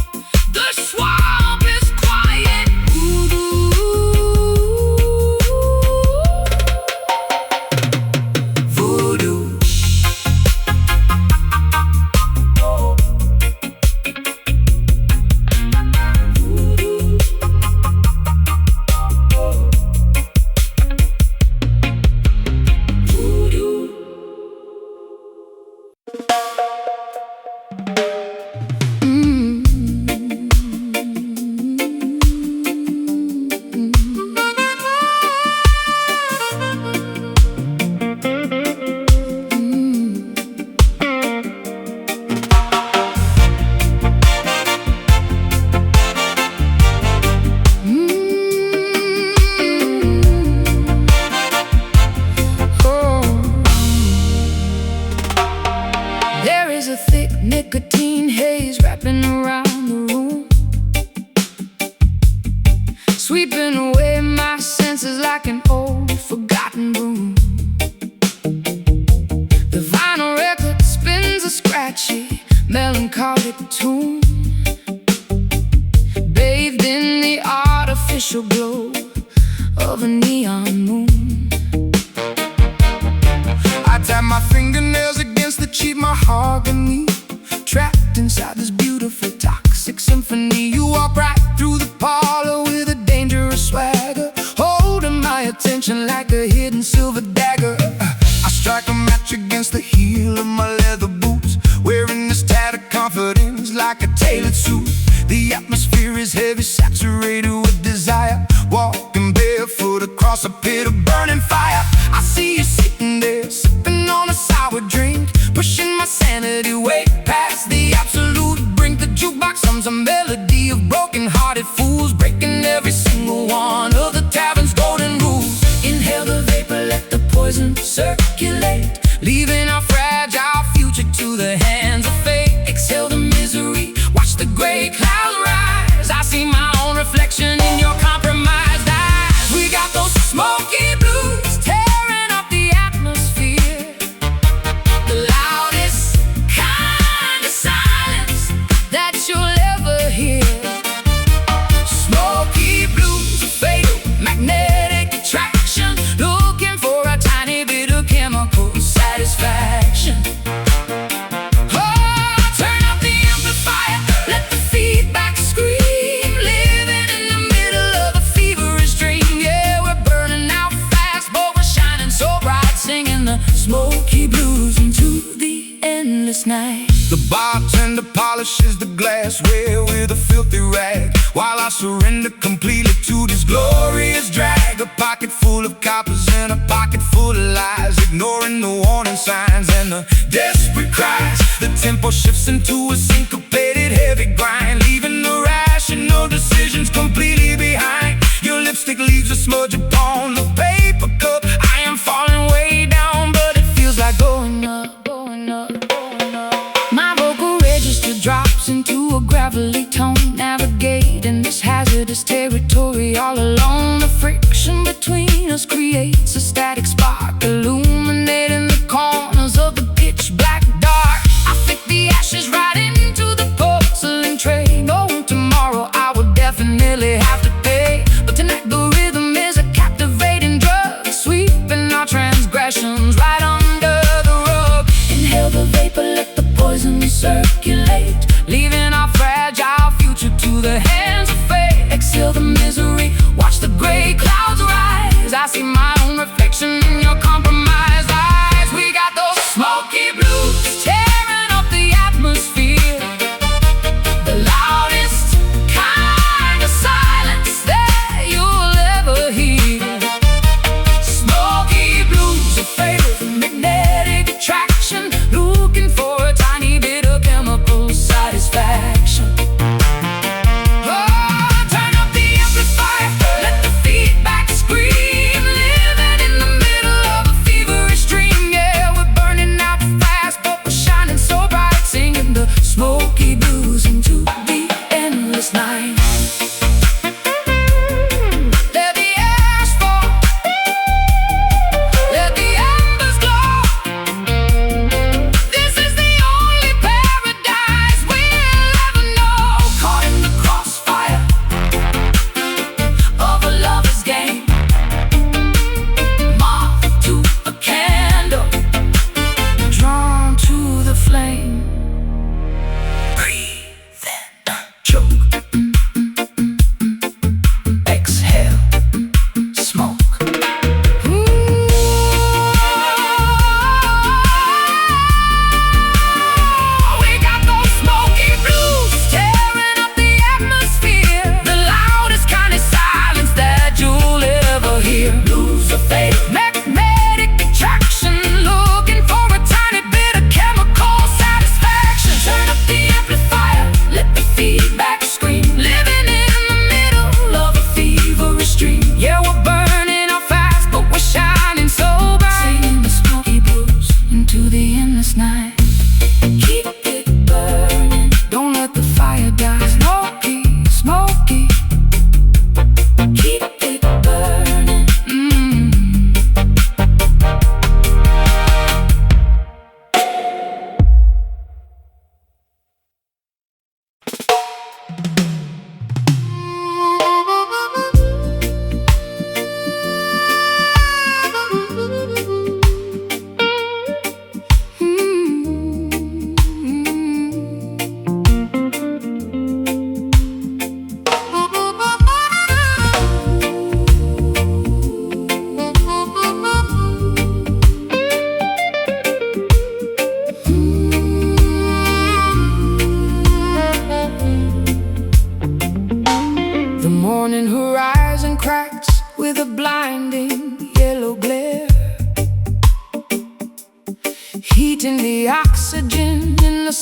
moon, bathed in the artificial glow of a neon moon. I tap my fingernails against the cheap mahogany, trapped inside this beautiful toxic symphony. You walk right through the parlor with a dangerous swagger, holding my attention like a hidden silver dagger. I strike a match against the heel of my leather boots, wearing this tattered confidence like a tailored suit. The atmosphere is heavy, saturated with desire, walking barefoot across a pit of burning fire. I see you sitting there, sipping on a sour drink, pushing my sanity way past the absolute brink. The jukebox hums a melody of broken-hearted fools, breaking every single one of the tavern's golden rules. Inhale the vapor, let the poison circulate, leaving our fragile future to the hands of fate. Exhale the misery, watch the gray clouds rise. I see my own reflection in your compromised eyes. We got those smoky blues tearing up the atmosphere, the loudest kind of silence that you'll ever hear. Smoky blues, a fatal magnetic attraction, looking for a tiny bit of chemical satisfaction. Smoky blues into the endless night. The bartender polishes the glassware with a filthy rag, while I surrender completely to this glorious drag. A pocket full of coppers and a pocket full of lies, ignoring the warning signs and the desperate cries. The tempo shifts into a syncopated heavy grind, leaving the rational decisions completely behind. Your lipstick leaves a smudge upon the paper cup. I am falling way down, but it feels like going up, going up, going up. My vocal register drops into a gravelly tone, navigating this hazardous territory all alone. The friction between us creates a static spark, illuminating the corners of the pitch black dark. I fit the ashes right into the porcelain tray, knowing tomorrow I will definitely have to pay. But tonight the rhythm is a captivating drug, sweeping our transgressions right under the rug. Inhale the vapor, let the poison circulate, leaving our fragile future to the hands of fate. Exhale the misery, watch the gray clouds rise. I see my own reflection in your compromised eyes. We got those smoky blues tearing up the atmosphere, the loudest kind of silence that you'll ever hear. Smoky blues, a fatal magnetic attraction, looking for a tiny bit of chemical satisfaction. Smoky blues into the endless night. Let the ash fall, let the embers glow. This is the only paradise we'll ever know. Caught in the crossfire of a lover's game, moth to a candle, drawn to the flame. Breathe in.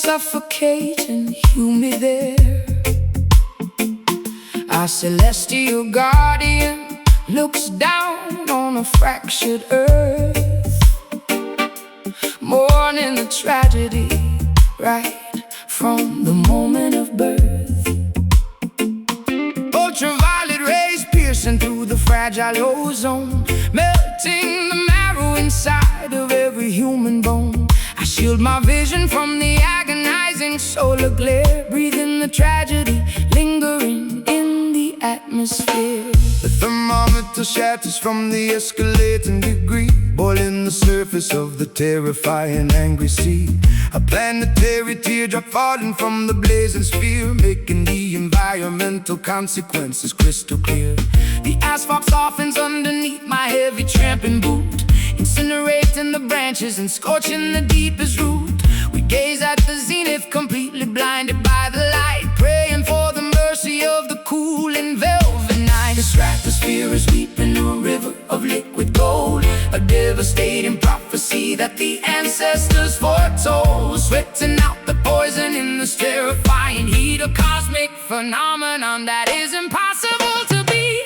suffocate and heal me there. Our celestial guardian looks down on a fractured earth, mourning the tragedy right from the moment of birth. Ultraviolet rays piercing through the fragile ozone, melting the marrow inside of every human bone. I shield my vision from the agonizing solar glare, breathing the tragedy lingering in the atmosphere. The thermometer shatters from the escalating degree, boiling the surface of the terrifying angry sea. A planetary teardrop falling from the blazing sphere, making the environmental consequences crystal clear. The asphalt softens underneath my heavy tramping boot, incinerating the branches and scorching the deepest root. We gaze at the zenith, completely blinded by the light, praying for the mercy of the cool and velvet night. The stratosphere is weeping a river of liquid gold, a devastating prophecy that the ancestors foretold, sweating out the poison in this terrifying heat, a cosmic phenomenon that is impossible to beat.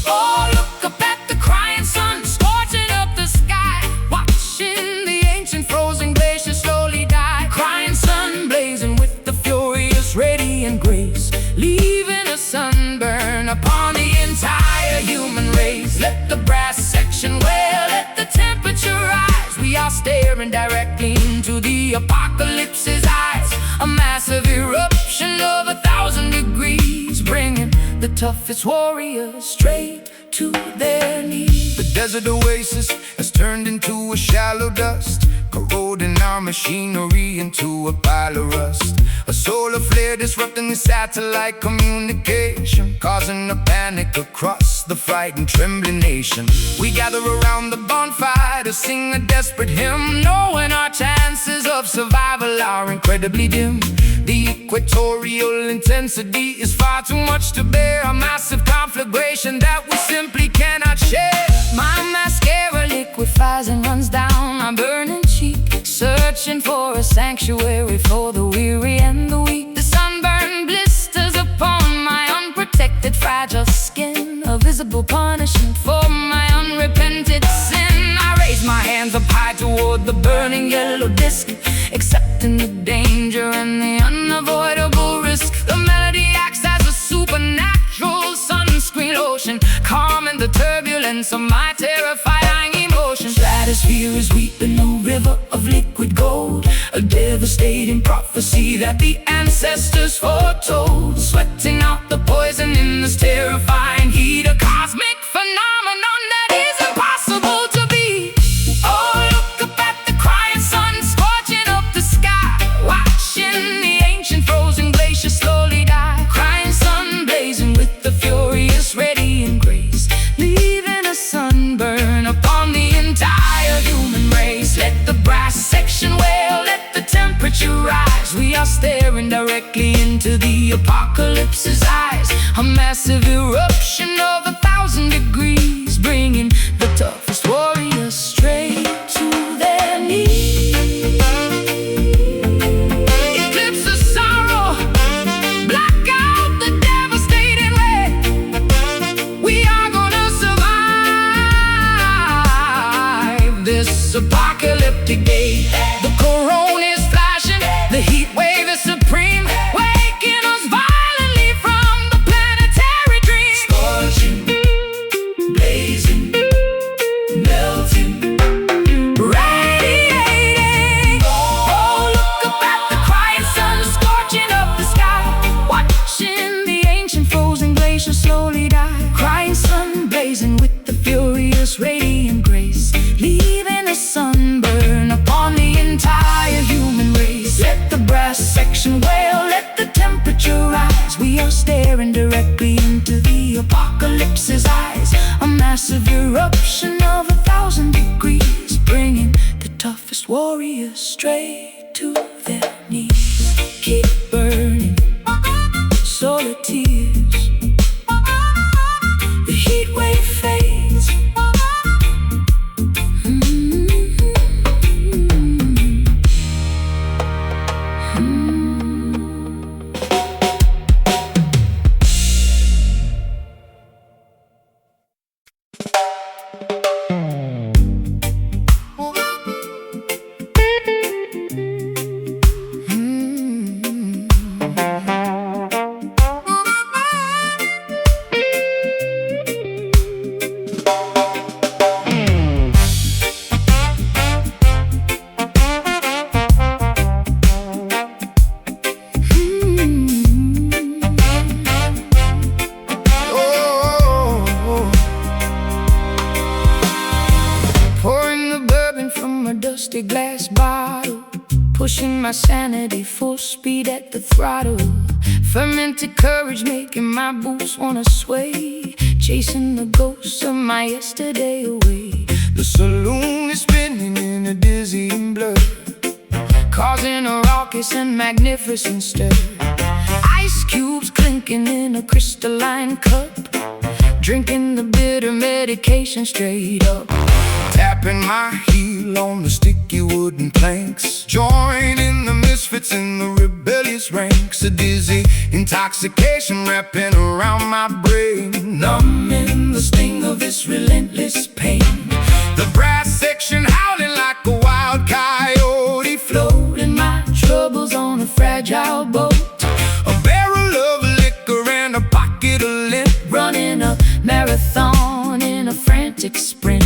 Oh, look up at the crying sun, scorching up the sky, watching the ancient frozen glaciers slowly die. Crying sun blazing with the furious radiant grace, leaving a sunburn upon the entire human race. Let the brass section wail, let the temperature rise. We are staring directly into the apocalypse's eyes, a massive eruption of 1,000 degrees, bringing the toughest warriors straight to their knees. The desert oasis has turned into a shallow dust, corroding our machinery into a pile of rust. A solar flare disrupting the satellite communication, causing a panic across the frightened, trembling nation. We gather around the bonfire to sing a desperate hymn, knowing our chances of survival are incredibly dim. The equatorial intensity is far too much to bear, a massive conflagration that we simply cannot share. My mascara liquefies and runs down my burning cheek, searching for a sanctuary for the weary and the weak. The sunburn blisters upon my unprotected, fragile skin, a visible punishment for my unrepented sin. I raise my hands up high toward the burning yellow disc, accepting the danger and the unavoidable risk. The melody acts as a supernatural sunscreen lotion, calming the turbulence of my terrifying emotion. Stratosphere is weeping a river of liquid gold, a devastating prophecy that the ancestors foretold, sweating out the poison in this terrifying heat, a cosmic phenomenon that is impossible to beat. Oh, look up at the crying sun, scorching up the sky, watching the ancient frozen glaciers slowly die. Crying sun blazing with the furious radiant grace, leaving a sunburn upon the entire human race. Let the brass section wail, let the temperature rise. We are staring directly into the apocalypse's eyes, a massive eruption of 1,000 degrees, bringing the toughest warriors straight to their knees. Eclipse of sorrow, black out the devastating ray. We are gonna survive this apocalyptic day. The corona is flashing, the heat wave is supreme, waking us violently from the planetary dream. Scorching, blazing, melting, radiating. Oh, look up at the crying sun, scorching up the sky, watching the ancient frozen glaciers slowly die. Crying sun blazing with the furious radiant grace, leaving a sunburn upon the entire human race. Let the brass section wail, let the temperature rise. We are staring directly into the apocalypse's eyes, a massive eruption of 1,000 degrees, bringing the toughest warriors straight to their knees. Keep burning, solar tears, the heat wave fades. Mm-hmm. my sanity, full speed at the throttle. Fermented courage making my boots wanna sway, chasing the ghosts of my yesterday away. The saloon is spinning in a dizzying blur, causing a raucous and magnificent stir. Ice cubes clinking in a crystalline cup, drinking the bitter medication straight up. Tapping my heel on the sticky wooden planks, joining the misfits in the rebellious ranks. A dizzy intoxication wrapping around my brain, numbing the sting of this relentless pain. The brass section howling like a wild coyote, floating my troubles on a fragile boat. A barrel of liquor and a pocket of lint, running a marathon in a frantic sprint.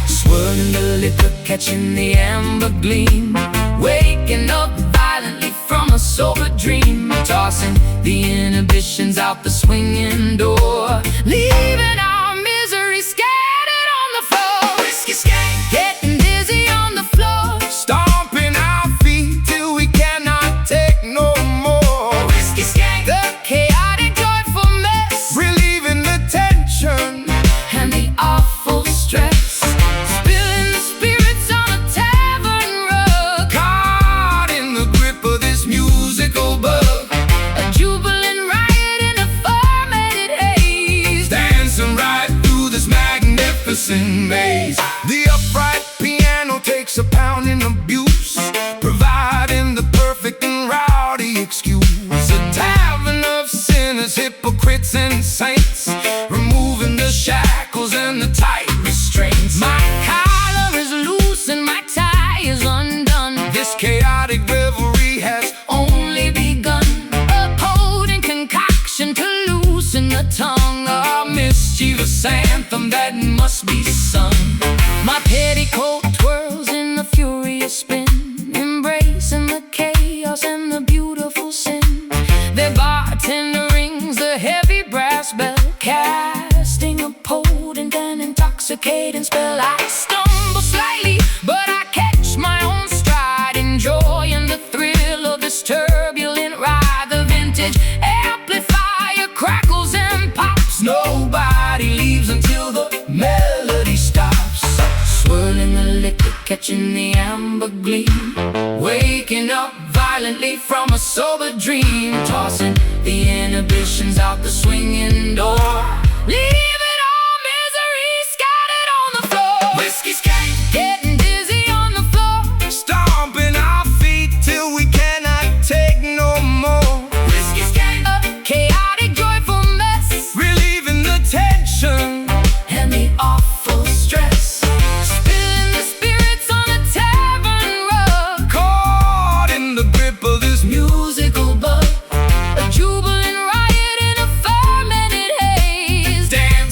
Swirling the liquor, catching the amber gleam, waking up violently from a sober dream, tossing the inhibitions out the swinging door, leaving our misery scattered on the floor. Whiskey skank, getting dizzy on the floor, stomping our feet till we cannot take no more. Whiskey skank, the chaotic joyful mess, relieving the tension and the awful stress. Maze. The upright piano takes a pounding abuse, providing the perfect and rowdy excuse. A tavern of sinners, hypocrites and saints, removing the shackles and the tight restraints. My collar is loose and my tie is undone. This chaotic revelry has only begun. A potent concoction to loosen the tongue, a mischievous anthem that must be sung. My petticoat twirls in the furious spin, embracing the chaos and the beautiful sin. The bartender rings the heavy brass bell, casting a potent and intoxicating spell. I stumble slightly, but I catch my own stride, enjoying the thrill of this turbulent ride. The vintage amplifier crackles and pops, nobody leaves until the melody stops. Swirling the liquor, catching the amber gleam, waking up violently from a sober dream, tossing the inhibitions out the swinging door, leaving all misery scattered on the floor. Whiskey skank, getting dizzy on the floor, stomping our feet till we cannot take no more. Whiskey skank, a chaotic joyful mess, relieving the tension and the awful stress. Spilling the spirits on a tavern rug, caught in the grip of this musical bug. A jubilant riot in a fermented haze, dance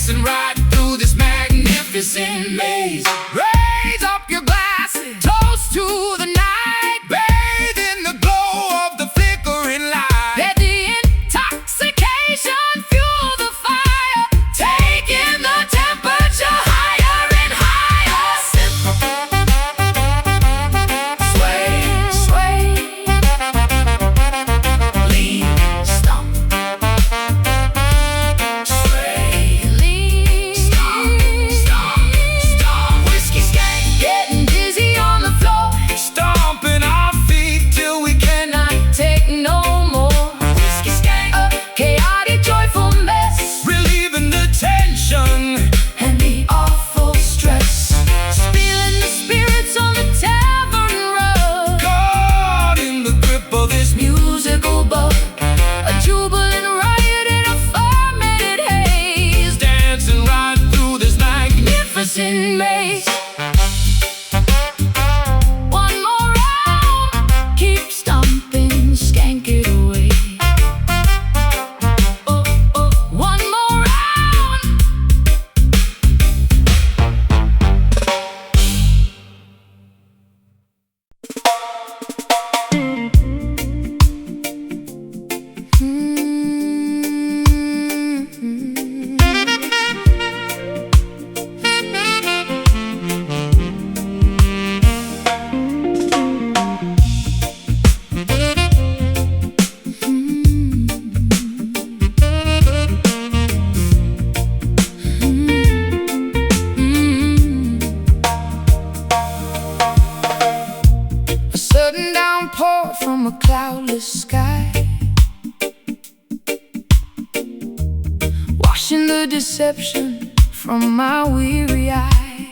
watching the deception from my weary eye.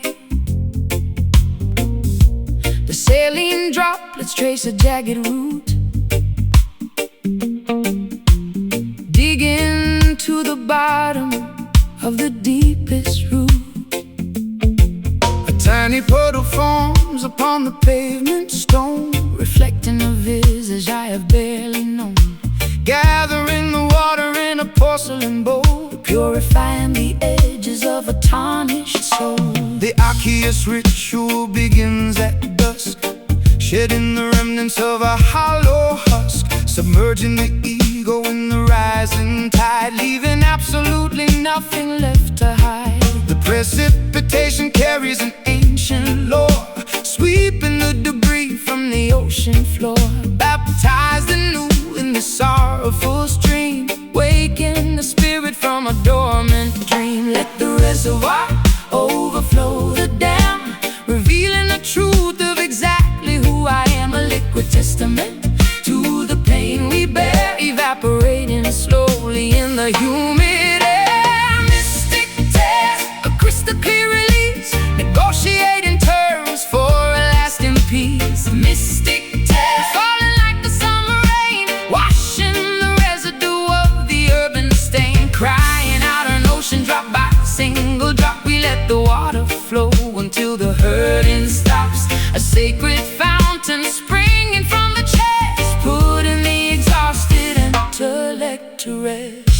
The saline droplets trace a jagged route, digging to the bottom of the deepest root. A tiny puddle forms upon the pavement stone, reflecting a visage I have barely known. gathering the water in a porcelain bowl, purifying the edges of a tarnished soul. The Arceus ritual begins at dusk, shedding the remnants of a hollow husk, submerging the ego in the rising tide, leaving absolutely nothing left to hide. The precipitation carries an ancient lore, sweeping the debris from the ocean floor, baptized anew in the sorrowful stream, waking the spirit from a dormant dream. Let the reservoir overflow the dam, revealing the truth of exactly who I am. A liquid testament to the pain we bear, evaporating slowly in the humid air. Mystic tears, a crystal clear release, negotiating terms for a lasting peace. Mystic tears, falling like the summer rain, washing the residue of the urban stain, crying out an ocean drop by single drop. We let the water flow until the hurting stops, a sacred fountain springing from the chest, putting the exhausted intellect to rest.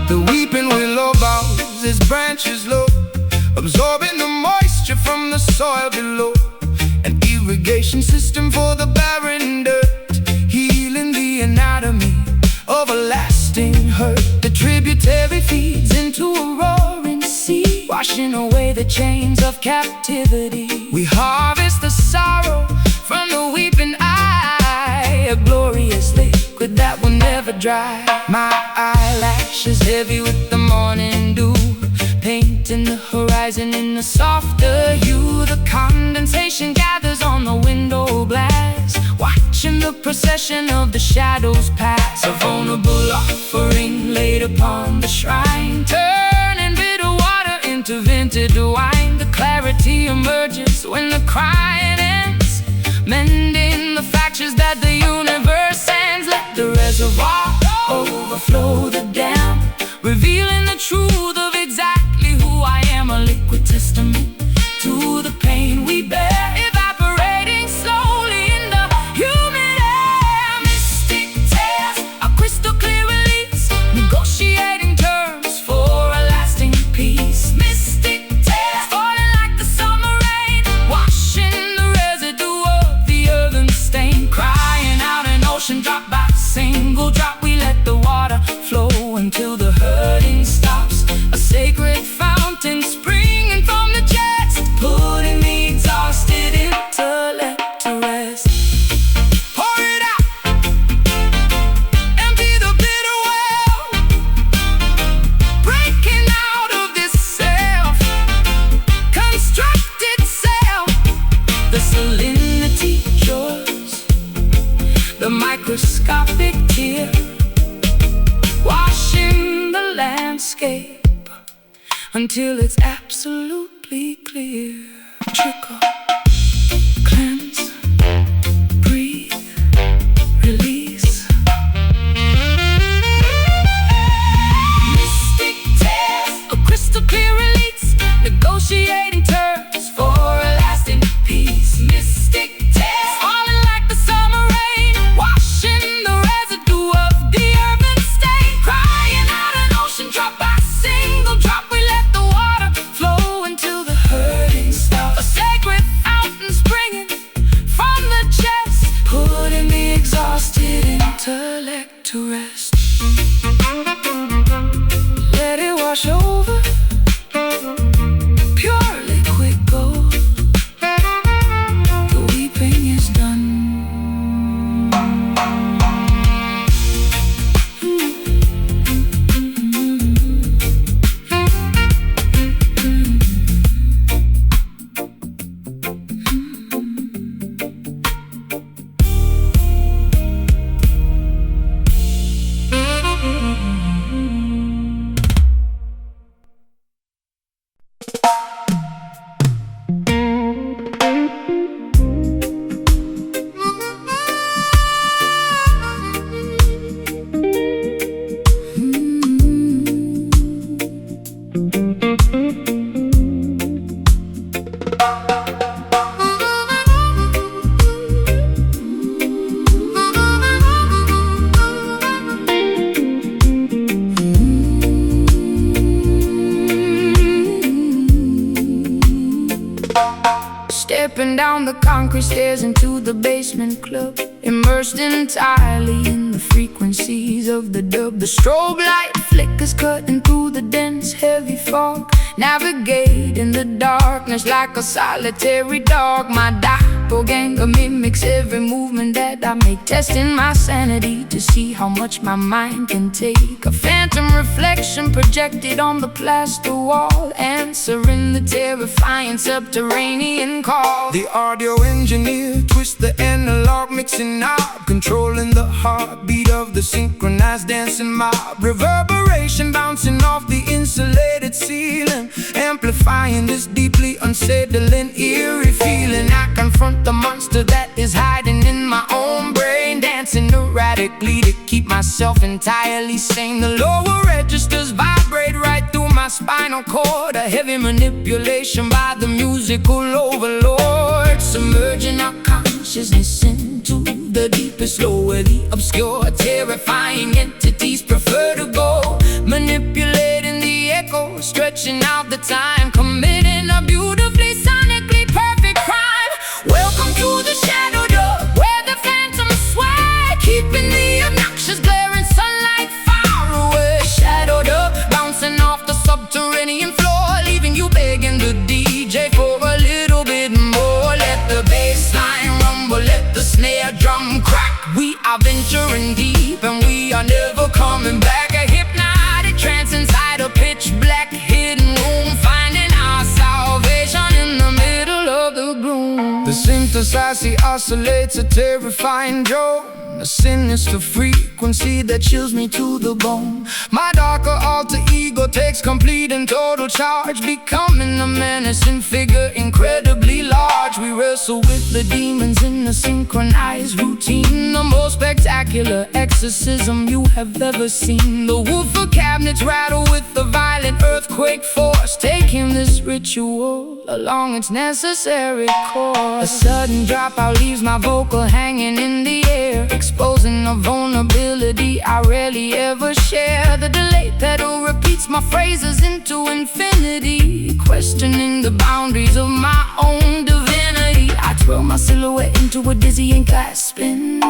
The weeping willow bows its branches low, absorbing the moisture from the soil below, an irrigation system for the barren dirt, healing the anatomy of a lasting hurt. The tributary feeds into a roaring sea, Washing away the chains of captivity. we harvest the sorrow From the weeping eye, a glorious liquid that will never dry. my Eyelashes heavy with the morning dew, painting the horizon in a softer hue. The condensation gathers on the window glass, watching the procession of the shadows pass. A vulnerable offering laid upon the shrine, turning bitter water into vintage wine. The clarity emerges when the crying ends, mending the fractures that the universe sends. Let the reservoir overflow the dam, revealing the truth of exactly who I am. A liquid testament to the pain we bear, evaporating slowly in the humid air. Mystic tears, a crystal clear release, negotiating terms for a lasting peace. Mystic tears, falling like the summer rain, washing the residue of the earthen stain, crying out an ocean drop by single drop. We let the water flow until the hurting stops, a sacred fountain springing from the chest, putting the exhausted intellect to rest. pour it out, empty the bitter well, Breaking out of this self-constructed self. The salinity shows the microscopic tear, washing the landscape until it's absolutely clear. Trickle, cleanse, breathe, release. Mystic tears, a crystal clear release, negotiating terms for a lasting peace. Mystic tears, falling like the summer rain, washing the residue of the urban stain, crying out an ocean drop by single drop. We let the water flow until the hurting stops, a sacred fountain springing from the chest, putting the exhausted intellect to rest. Let it wash over, pure liquid gold. The weeping is done. Stepping down the concrete stairs into the basement club, immersed entirely in the frequencies of the dub. The strobe light flickers cutting through the dense, heavy fog, navigating the darkness like a solitary dog. My doppelganger mimics every movement that I make, testing my sanity to see how much my mind can take. A phantom reflection projected on the plaster wall, answering the terrifying subterranean call. The audio engineer twists the analog mixing knob, controlling the heartbeat of the synchronized dancing mob. Reverberation bouncing off the insulated ceiling, amplifying this deeply unsettling, eerie feeling. I confront the monster that is hiding in my own brain, dancing erratically to keep myself entirely sane. The lower registers vibrate right through my spinal cord, a heavy manipulation by the musical overlord. Submerging our consciousness into the deepest low, where the obscure, terrifying entities prefer to go. Manipulating the echo, stretching out the time, committing a beautifully sonically perfect crime. Welcome to the shadow dub, where the phantoms sway, keeping the obnoxious glaring sunlight far away. Shadow dub, bouncing off the subterranean floor, leaving you begging the DJ for a little bit more. Let the bass line rumble, let the snare drum crack. We are venturing deep and we are never coming back. A hypnotic trance inside a pitch black hidden room, finding our salvation in the middle of the gloom. The synthesizer oscillates a terrifying drone, a sinister frequency that chills me to the bone. My darker alter ego takes complete and total charge, becoming a menacing figure incredibly large. We wrestle with the demons in a synchronized routine, the most spectacular exorcism you have ever seen. The woofer cabinets rattle with the violent earthquake force, taking this ritual along its necessary course. A sudden dropout leaves my vocal hanging in the air, exposing a vulnerability I rarely ever share. The delay pedal repeats my phrases into infinity, questioning the boundaries of my own divinity. I twirl my silhouette into a dizzying glass spin,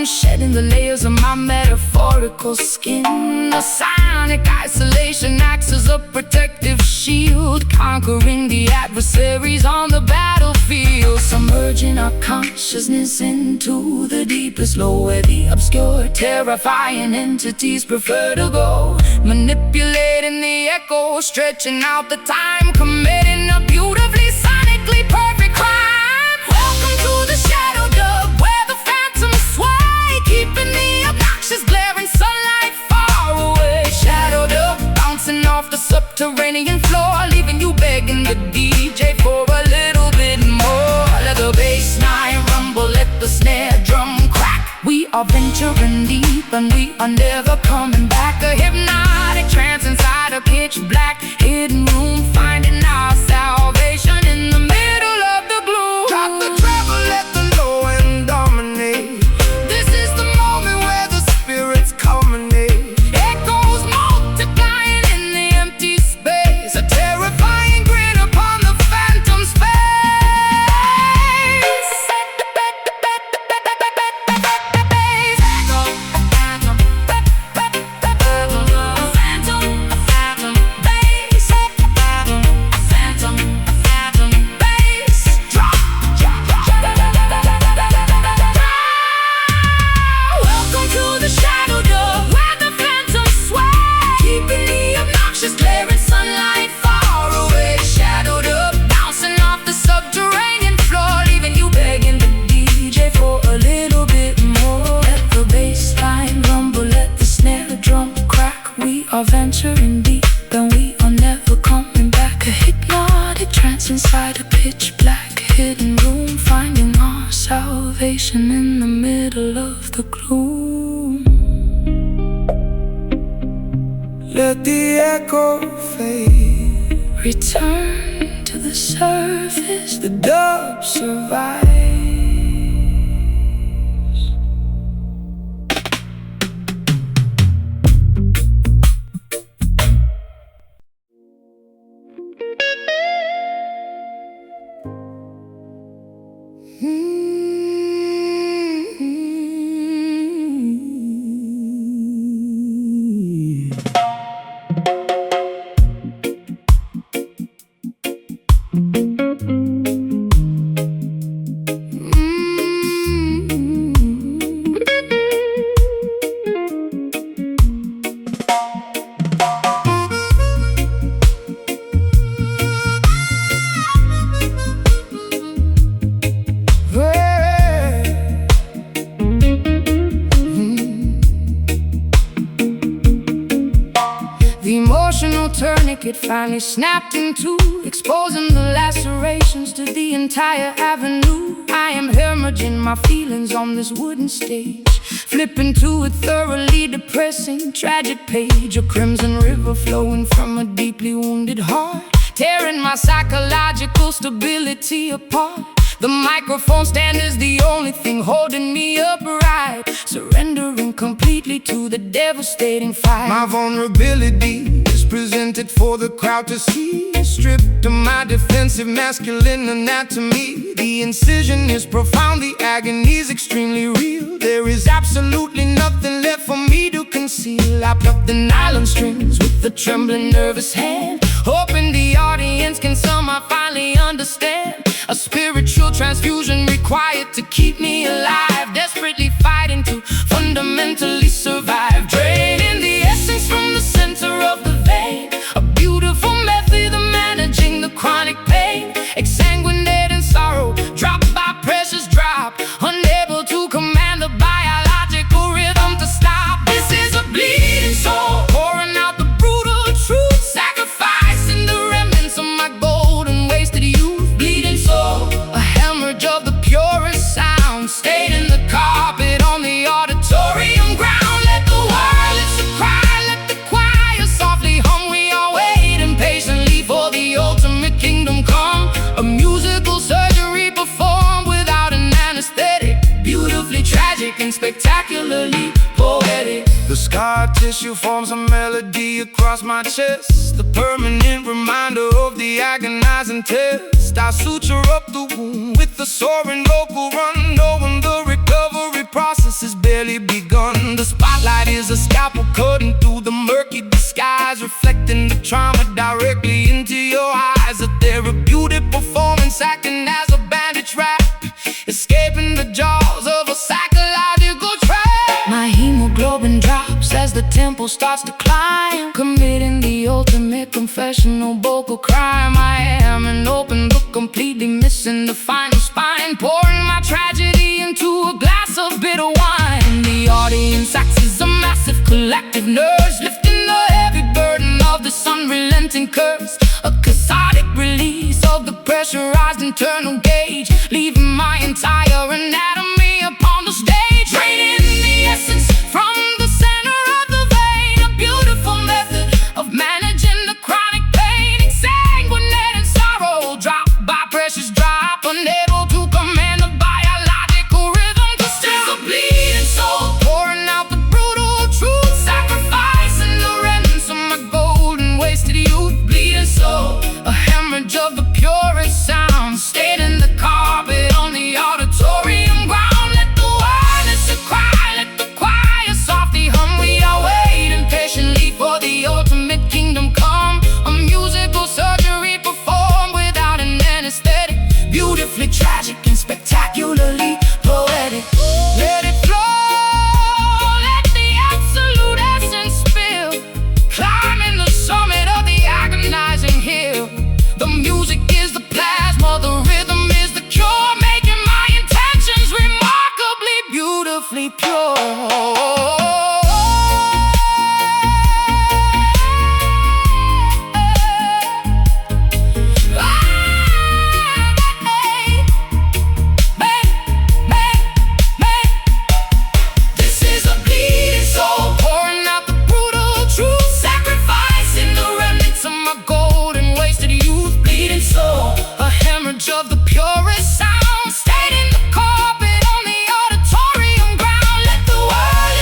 shedding the layers of my metaphorical skin. A sonic isolation acts as a protective shield, conquering the adversaries on the battlefield. Submerging our consciousness into the deepest low, where the obscure, terrifying entities prefer to go. Manipulating the echo, stretching out the time, committing a beautifully sonically perfect crime. Welcome to the shadow dub, where the phantoms sway, keeping the obnoxious glaring sunlight far away. Shadow dub, bouncing off the subterranean floor, leaving you begging the DJ for a little bit more. Let the bass line rumble, let the snare drum crack. We are venturing deep and we are never coming back. A hypnotic trance inside a pitch black hidden room, finding our salvation in the middle of the gloom. Drop the treble, let the low end dominate. This is the moment where the Spirits culminate. echoes multiplying in the empty space, a terrifying grin upon the phantom's face. Welcome to the shadow dub, where the phantoms sway, keeping the obnoxious glaring sunlight far away. Shadow dub, bouncing off the subterranean floor, leaving you begging the DJ for a little bit more. Let the bass line rumble, let the snare drum crack. We are venturing deep and we are never coming back. A hypnotic trance inside a pitch black hidden room, finding our salvation in the middle of the gloom. Let the echo fade, Return to the surface, the dub survives. circuit finally snapped in two, exposing the lacerations to the entire avenue. I am hemorrhaging my feelings on this wooden stage, flipping to a thoroughly depressing, tragic page. A crimson river flowing from a deeply wounded heart, tearing my psychological stability apart. The microphone stand is the only thing holding me upright, surrendering completely to the devastating fight. My vulnerability is presented for the crowd to see, stripped of my defensive masculine anatomy. The incision is profound, the agony is extremely real. There is absolutely nothing left for me to conceal. I pluck the nylon strings with a trembling, nervous hand, hoping the audience can somehow finally understand. A spiritual transfusion required to keep me alive, desperately fighting to fundamentally survive, draining the essence from the center of the vein. A beautiful method of managing the chronic pain, exsanguinate in sorrow, drop by precious drop, unable to command the biological rhythm to stop. This is a bleeding soul, pouring out the brutal truth, sacrificing the remnants of my golden wasted youth. Bleeding soul, a hemorrhage of the purest sound, staining the carpet on the auditorium ground. Let the violence cry, let the choir softly hum. We are waiting patiently for the ultimate kingdom come. A musical surgery performed without an anesthetic, beautifully tragic and spectacularly poetic. The scar tissue forms a melody across my chest, the permanent reminder of the agonizing test. I suture up the wound with the soaring local run, knowing the recovery process has barely begun. The spotlight is a scalpel cutting through the murky disguise, reflecting the trauma directly into your eyes. A therapeutic performance acting as a bandage wrap, escaping the jaws of a psychological trap. My hemoglobin drops as the tempo starts to climb, committing the ultimate confessional vocal crime. I am an open book, completely missing the final spine, pouring my tragedy into a glass of bitter wine. The audience acts as a massive collective nurse, lifting the heavy burden of this unrelenting curse. A cathartic release of the pressurized internal gauge, leaving my entire anatomy upon the stage, draining the essence from the center of the vein. A beautiful method of managing the chronic pain, exsanguinate in sorrow, drop by precious drop, unable to command the biological rhythm to stop. A bleeding soul, pouring out the brutal truth, sacrificing the remnants of my golden wasted youth. Bleeding soul, a hemorrhage of the purest sound, staining the carpet on the auditorium ground. Let the violence cry, let the choir softly hum. We are waiting patiently for the ultimate kingdom come. A musical surgery performed without an anesthetic, beautifully tragic and spectacularly poetic. Let it flow, let the absolute essence spill, climbing the summit of the agonizing hill. The music is the plasma, the rhythm is the cure, making my intentions remarkably beautifully pure. This is a bleeding soul, pouring out the brutal truth, sacrificing the remnants of my golden wasted youth. Bleeding soul, a hemorrhage of the purest sound, staining the carpet on the auditorium ground. Let the world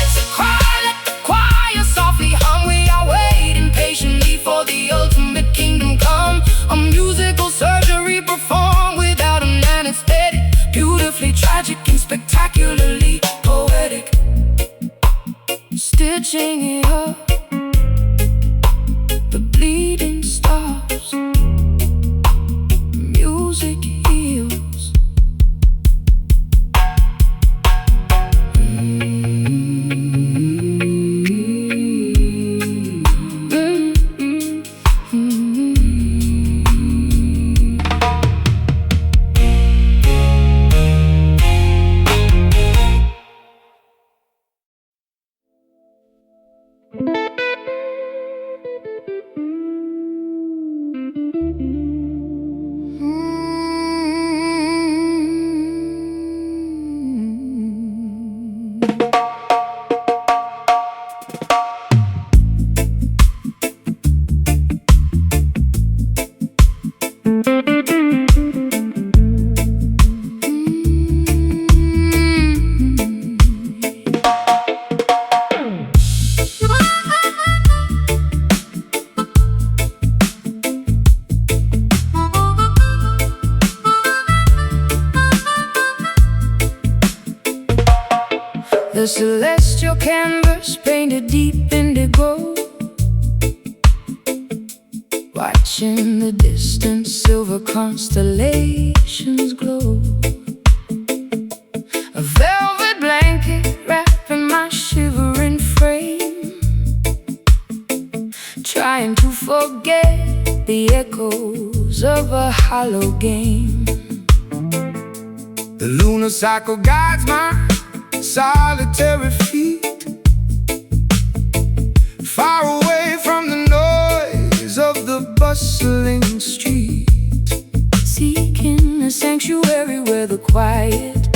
The celestial canvas painted deep indigo, watching the distant silver constellations glow. A velvet blanket wrapping my shivering frame, trying to forget the echoes of a hollow game. The lunar cycle guides my solitary feet, far away from the noise of the bustling street, seeking a sanctuary where the quiet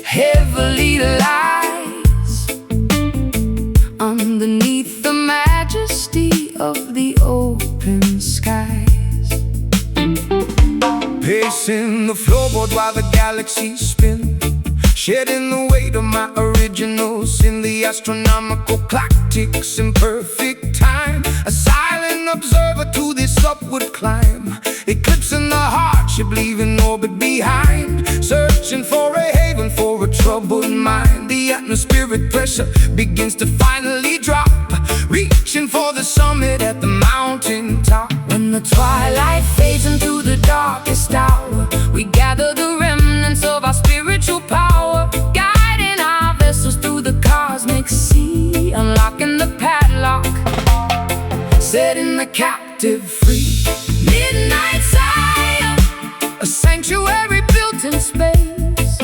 heavily lies underneath the majesty of the open skies. Pacing the floorboard while the galaxies spin, shedding the weight of my original sin. The astronomical clock ticks in perfect time, a silent observer to this upward climb, eclipsing the hardship, leaving orbit behind, searching for a haven for a troubled mind. The atmospheric pressure begins to finally drop, reaching for the summit at the mountain top. When the twilight fades into the darkest hour, we gather the remnants of our spiritual power, guiding our vessels through the cosmic sea, unlocking the padlock, setting the captive free. Midnight Zion, A sanctuary built in space,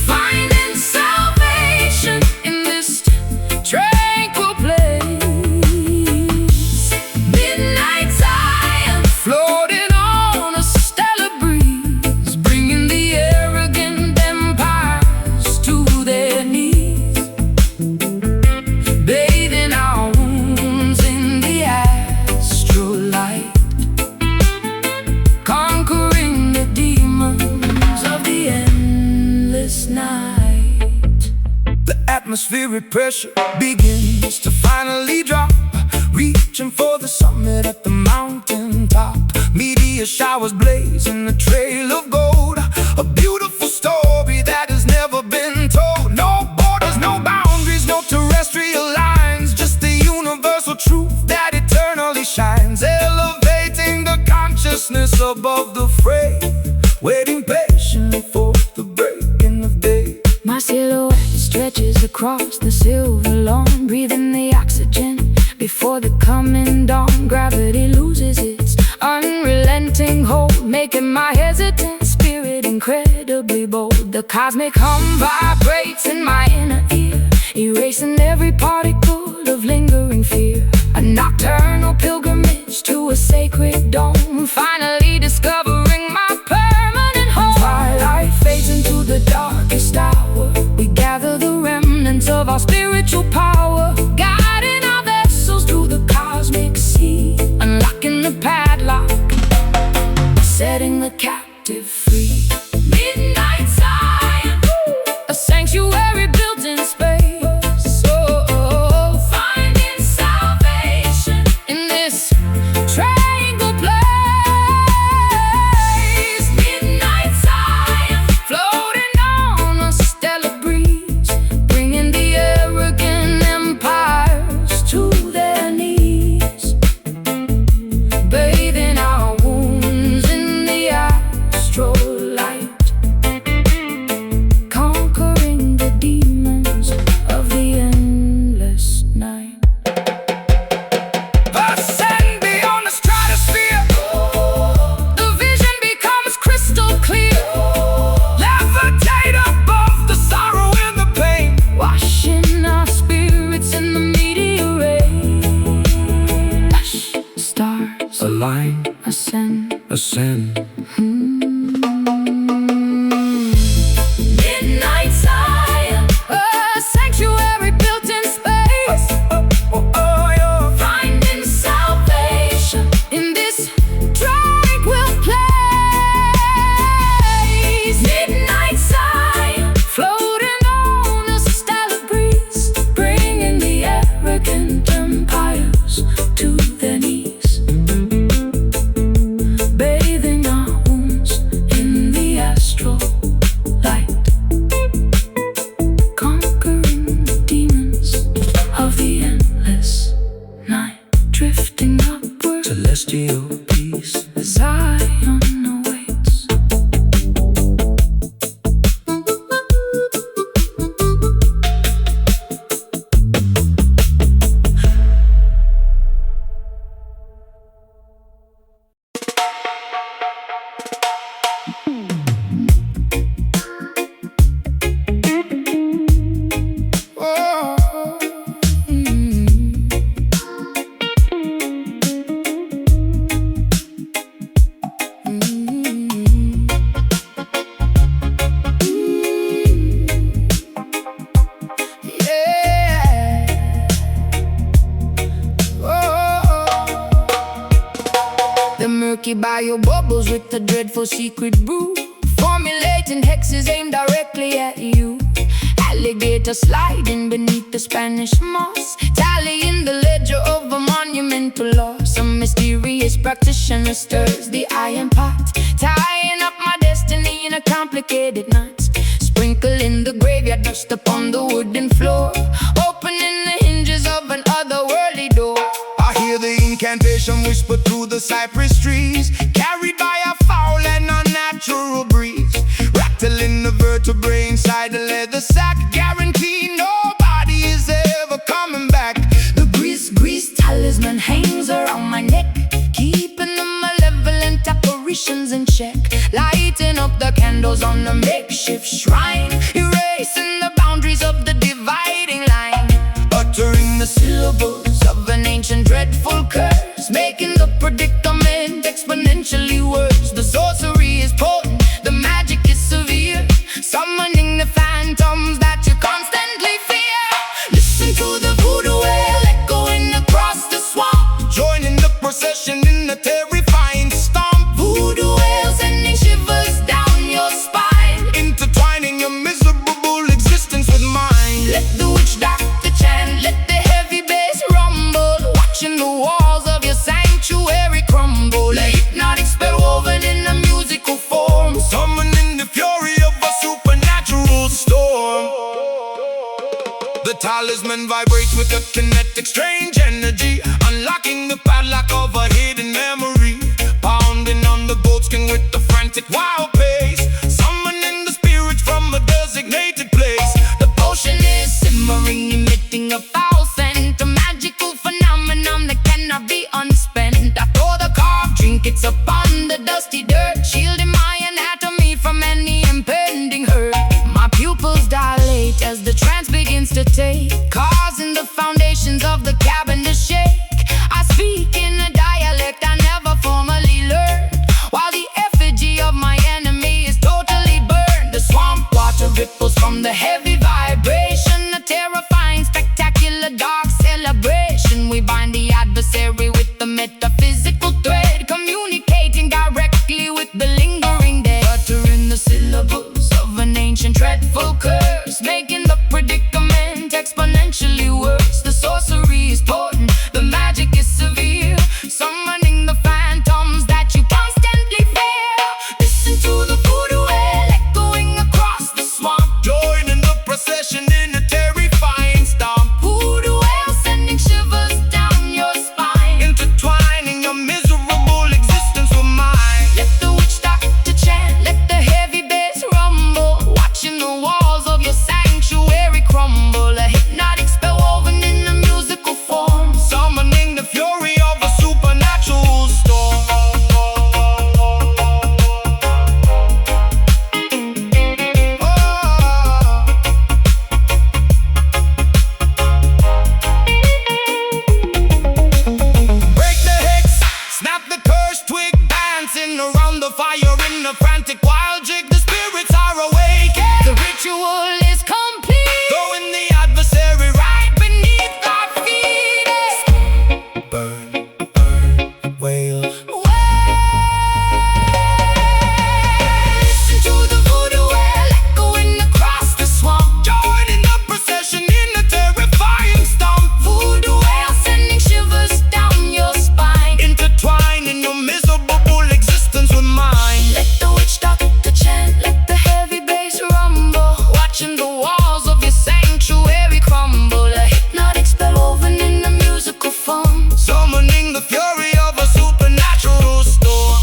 finding salvation in this tranquil place. Midnight Zion, floating on a stellar breeze, bringing the arrogant empires to their knees, bathing our wounds in the astral light, conquering the demons of the endless night. the atmospheric pressure begins to finally drop, reaching for the summit at the mountain top. Meteor showers blazing a trail of gold, a beautiful story that has never been told. No borders, no boundaries, no terrestrial lines, just the universal truth that eternally shines, elevating the consciousness above the fray, waiting patiently for the breaking of day. My silhouette stretches across the silver lawn, breathing the oxygen before the coming dawn. Gravity loses its unrelenting hold, making my hesitant spirit incredibly bold. The cosmic hum vibrates in my inner ear, erasing every particle of lingering fear. A nocturnal pilgrimage to a sacred dome, finally discovering my permanent home. Twilight fades into the darkest hour, we gather the remnants of our spiritual power, guiding our vessels through the cosmic sea, unlocking the padlock, setting the captive free. Midnight Zion, a sanctuary built in space, finding salvation in this tranquil place. Midnight Zion, floating on a stellar breeze, bringing the arrogant empires to their knees, bathing our wounds in the astral light, conquering the demons of the endless night. Ascend beyond the stratosphere, The vision becomes crystal clear, levitate above the sorrow and the pain, washing our spirits in the meteor rain. Hush, stars align, ascend. ascend. Midnight Zion, a sanctuary built in space, finding salvation in this tranquil place. Midnight Zion, floating on a stellar breeze, bringing the arrogant empires to their knees, bathing our biobubbles with a dreadful secret brew, formulating hexes aimed directly at you. Alligator sliding beneath the Spanish moss, tallying the ledger of a monumental loss. A mysterious practitioner stirs the iron pot, tying up my destiny in a complicated knot. Sprinkling the graveyard dust upon the wooden floor, opening the hinges of an otherworldly door. I hear the incantation whisper through the cypress trees, carried by a foul and unnatural breeze, rattling the vertebrae inside the leather sack, guarantee nobody is ever coming back. The grease talisman hangs around my neck, keeping the malevolent apparitions in check. Lighting up the candles on the makeshift shrine, erasing the boundaries of the dividing line. Uttering the Syllables of an ancient dreadful curse, making the predicament exponentially worse. The sorcery is potent, the magic is severe, summoning the phantoms that you constantly fear. Listen to the voodoo wail echoing across the swamp, joining the procession in the terrifying stomp. Voodoo wail sending shivers down your spine, intertwining your miserable existence with mine. Let the witch doctor chant, let the heavy bass rumble, watching the walls of your sanctuary crumble. A hypnotic spell woven in a musical form, summoning the fury of a supernatural storm. The talisman vibrates with a kinetic strange energy, unlocking the padlock of a hidden memory, pounding on the goatskin with the frantic wild pace, summoning the spirits from a designated place. The potion is simmering, emitting a foul scent, a magical phenomenon that cannot be unspent. I pour the carved trinkets upon the dusty dirt, shielding my anatomy from any impending hurt. My pupils dilate as the trance begins to take, causing the foundations of the cabin to shake. I speak in a dialect I never formally learned, while the effigy of my enemy is totally burned. The swamp water ripples from the heavy vibration, a terrifying, spectacular, dark celebration. We bind the adversary with the metaphysical thread, communicating directly with the lingering dead. Uttering the syllables of an ancient dreadful curse, making the predicament exponentially worse. The sorcery is potent, the magic is severe, summoning the phantoms that you constantly fear. Listen to the voodoo wail echoing across the swamp, Joining the procession in a terrifying stomp. voodoo wail sending shivers down your spine, Intertwining your miserable existence with mine. let the witch doctor chant, let the heavy bass rumble, watching the walls of your sanctuary crumble. A hypnotic spell woven in a musical form, Summoning the fury of a supernatural storm. Break the hex, snap the cursed twig, dancing around the fire in a frantic wild jig. The spirits are awakened, the ritual is complete, throwing the adversary right beneath our feet. Burn, burn, wail. Listen to the voodoo wail echoing across the swamp, Joining the procession in a terrifying stomp. voodoo wail sending shivers down your spine. Intertwining your miserable existence with mine. Let the witch doctor chant, let the heavy bass rumble, watching the walls of your sanctuary crumble. A hypnotic spell woven in a musical form, Summoning the fury of a supernatural storm.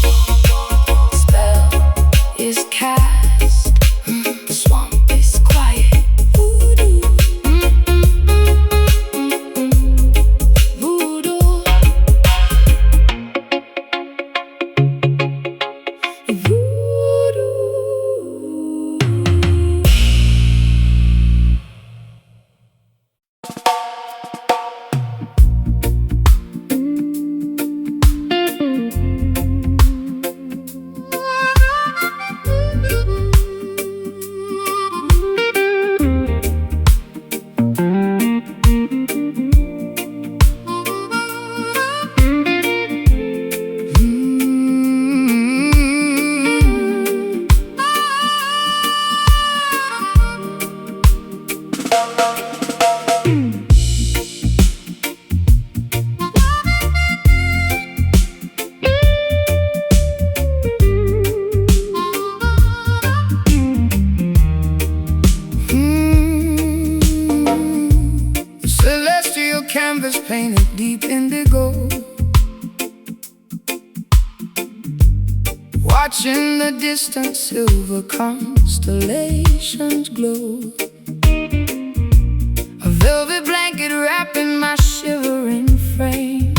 spell is cast, the swamp is quiet. Voodoo, voodoo, voodoo. canvas painted deep indigo, watching the distant silver constellations glow. A velvet blanket wrapping my shivering frame,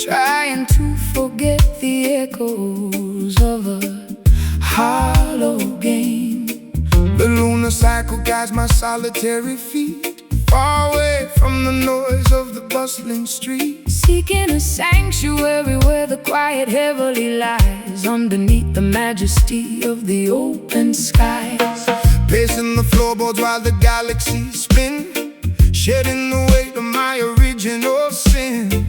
trying to forget the echoes of a hollow game. The lunar cycle guides my solitary feet, far away from the noise of the bustling street, seeking a sanctuary where the quiet heavily lies underneath the majesty of the open skies. Pacing the floorboards while the galaxies spin, shedding the weight of my original sin.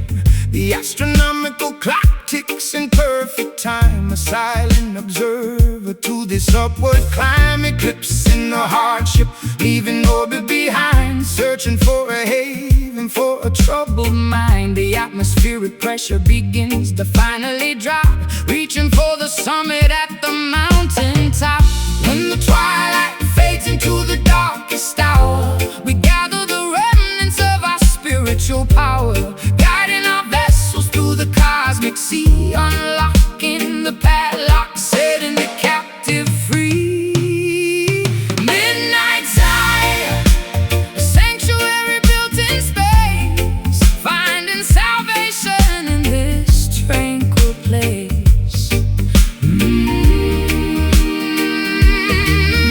The astronomical clock ticks in perfect time, a silent observer to this upward climb. Eclipsing the hardship, leaving orbit behind, searching for a haven for a troubled mind. The atmospheric pressure begins to finally drop, reaching for the summit at the mountaintop. When the twilight fades into the darkest hour, we gather the remnants of our spiritual power, guiding our vessels through the cosmic sea, unlocking the padlock, setting the captive free. Midnight Zion, a sanctuary built in space, finding salvation in this tranquil place.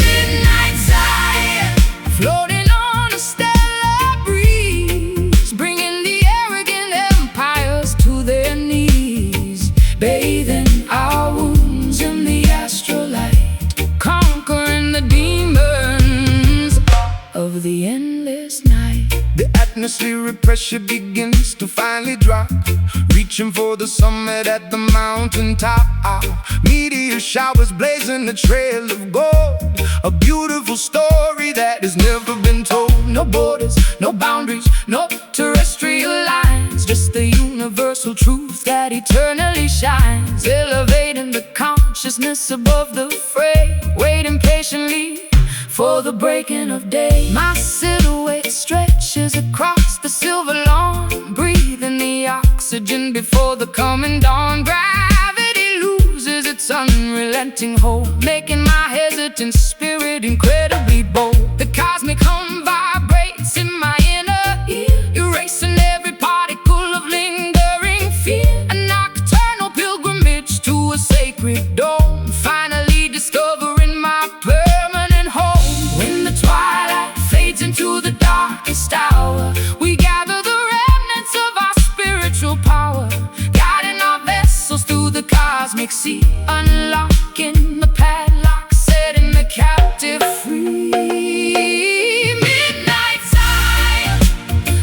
Midnight Zion, floating on a stellar breeze, bringing the arrogant empires to their knees, bathing our wounds in the astrolight, conquering the demons of the endless night. the atmospheric pressure begins to finally drop, reaching for the summit at the mountaintop. Meteor showers blazing a trail of gold, a beautiful story that has never been told. No borders, no boundaries, no terrestrial lines, just the universal truth that eternally shines, elevating the consciousness above the fray, waiting patiently for the breaking of day. My silhouette stretches across the silver lawn, breathing the oxygen before the coming dawn. Gravity loses its unrelenting hold, making my hesitant spirit incredibly bold. The cosmic hum vibrates in my inner ear, erasing every particle of lingering fear. A nocturnal pilgrimage to a sacred dome, finally discovering my permanent home. When the twilight fades into the darkest hour, we gather the remnants of our spiritual power, guiding our vessels through the cosmic sea, unlocking the padlock, setting the captive free. Midnight Zion,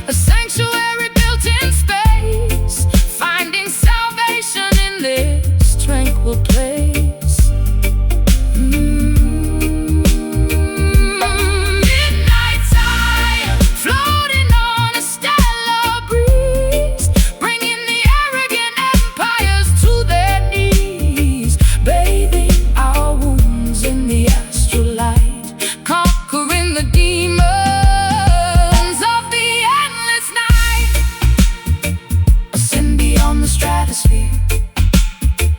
a sanctuary built in space, finding salvation in this tranquil place. Midnight Zion, floating on a stellar breeze, bringing the arrogant empires to their knees, bathing our wounds in the astrolight, conquering the demons of the endless night. Ascend beyond the stratosphere,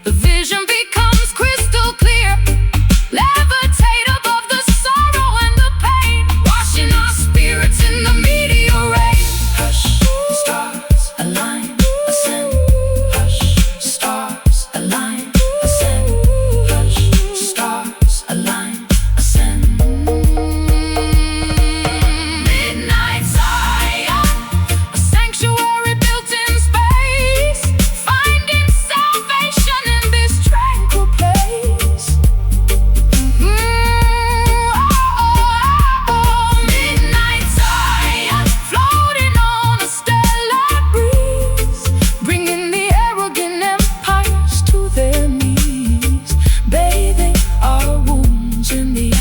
the vision becomes crystal clear, levitate above the sorrow and the pain, washing our spirits in the meteor rain. Hush, stars align, ascend. Hush, stars align, ascend. Hush, stars align, ascend. Midnight Zion, a sanctuary built in space, finding salvation in this tranquil place. Midnight Zion, floating on a stellar breeze, bringing the arrogant empires to their knees, bathing our wounds in the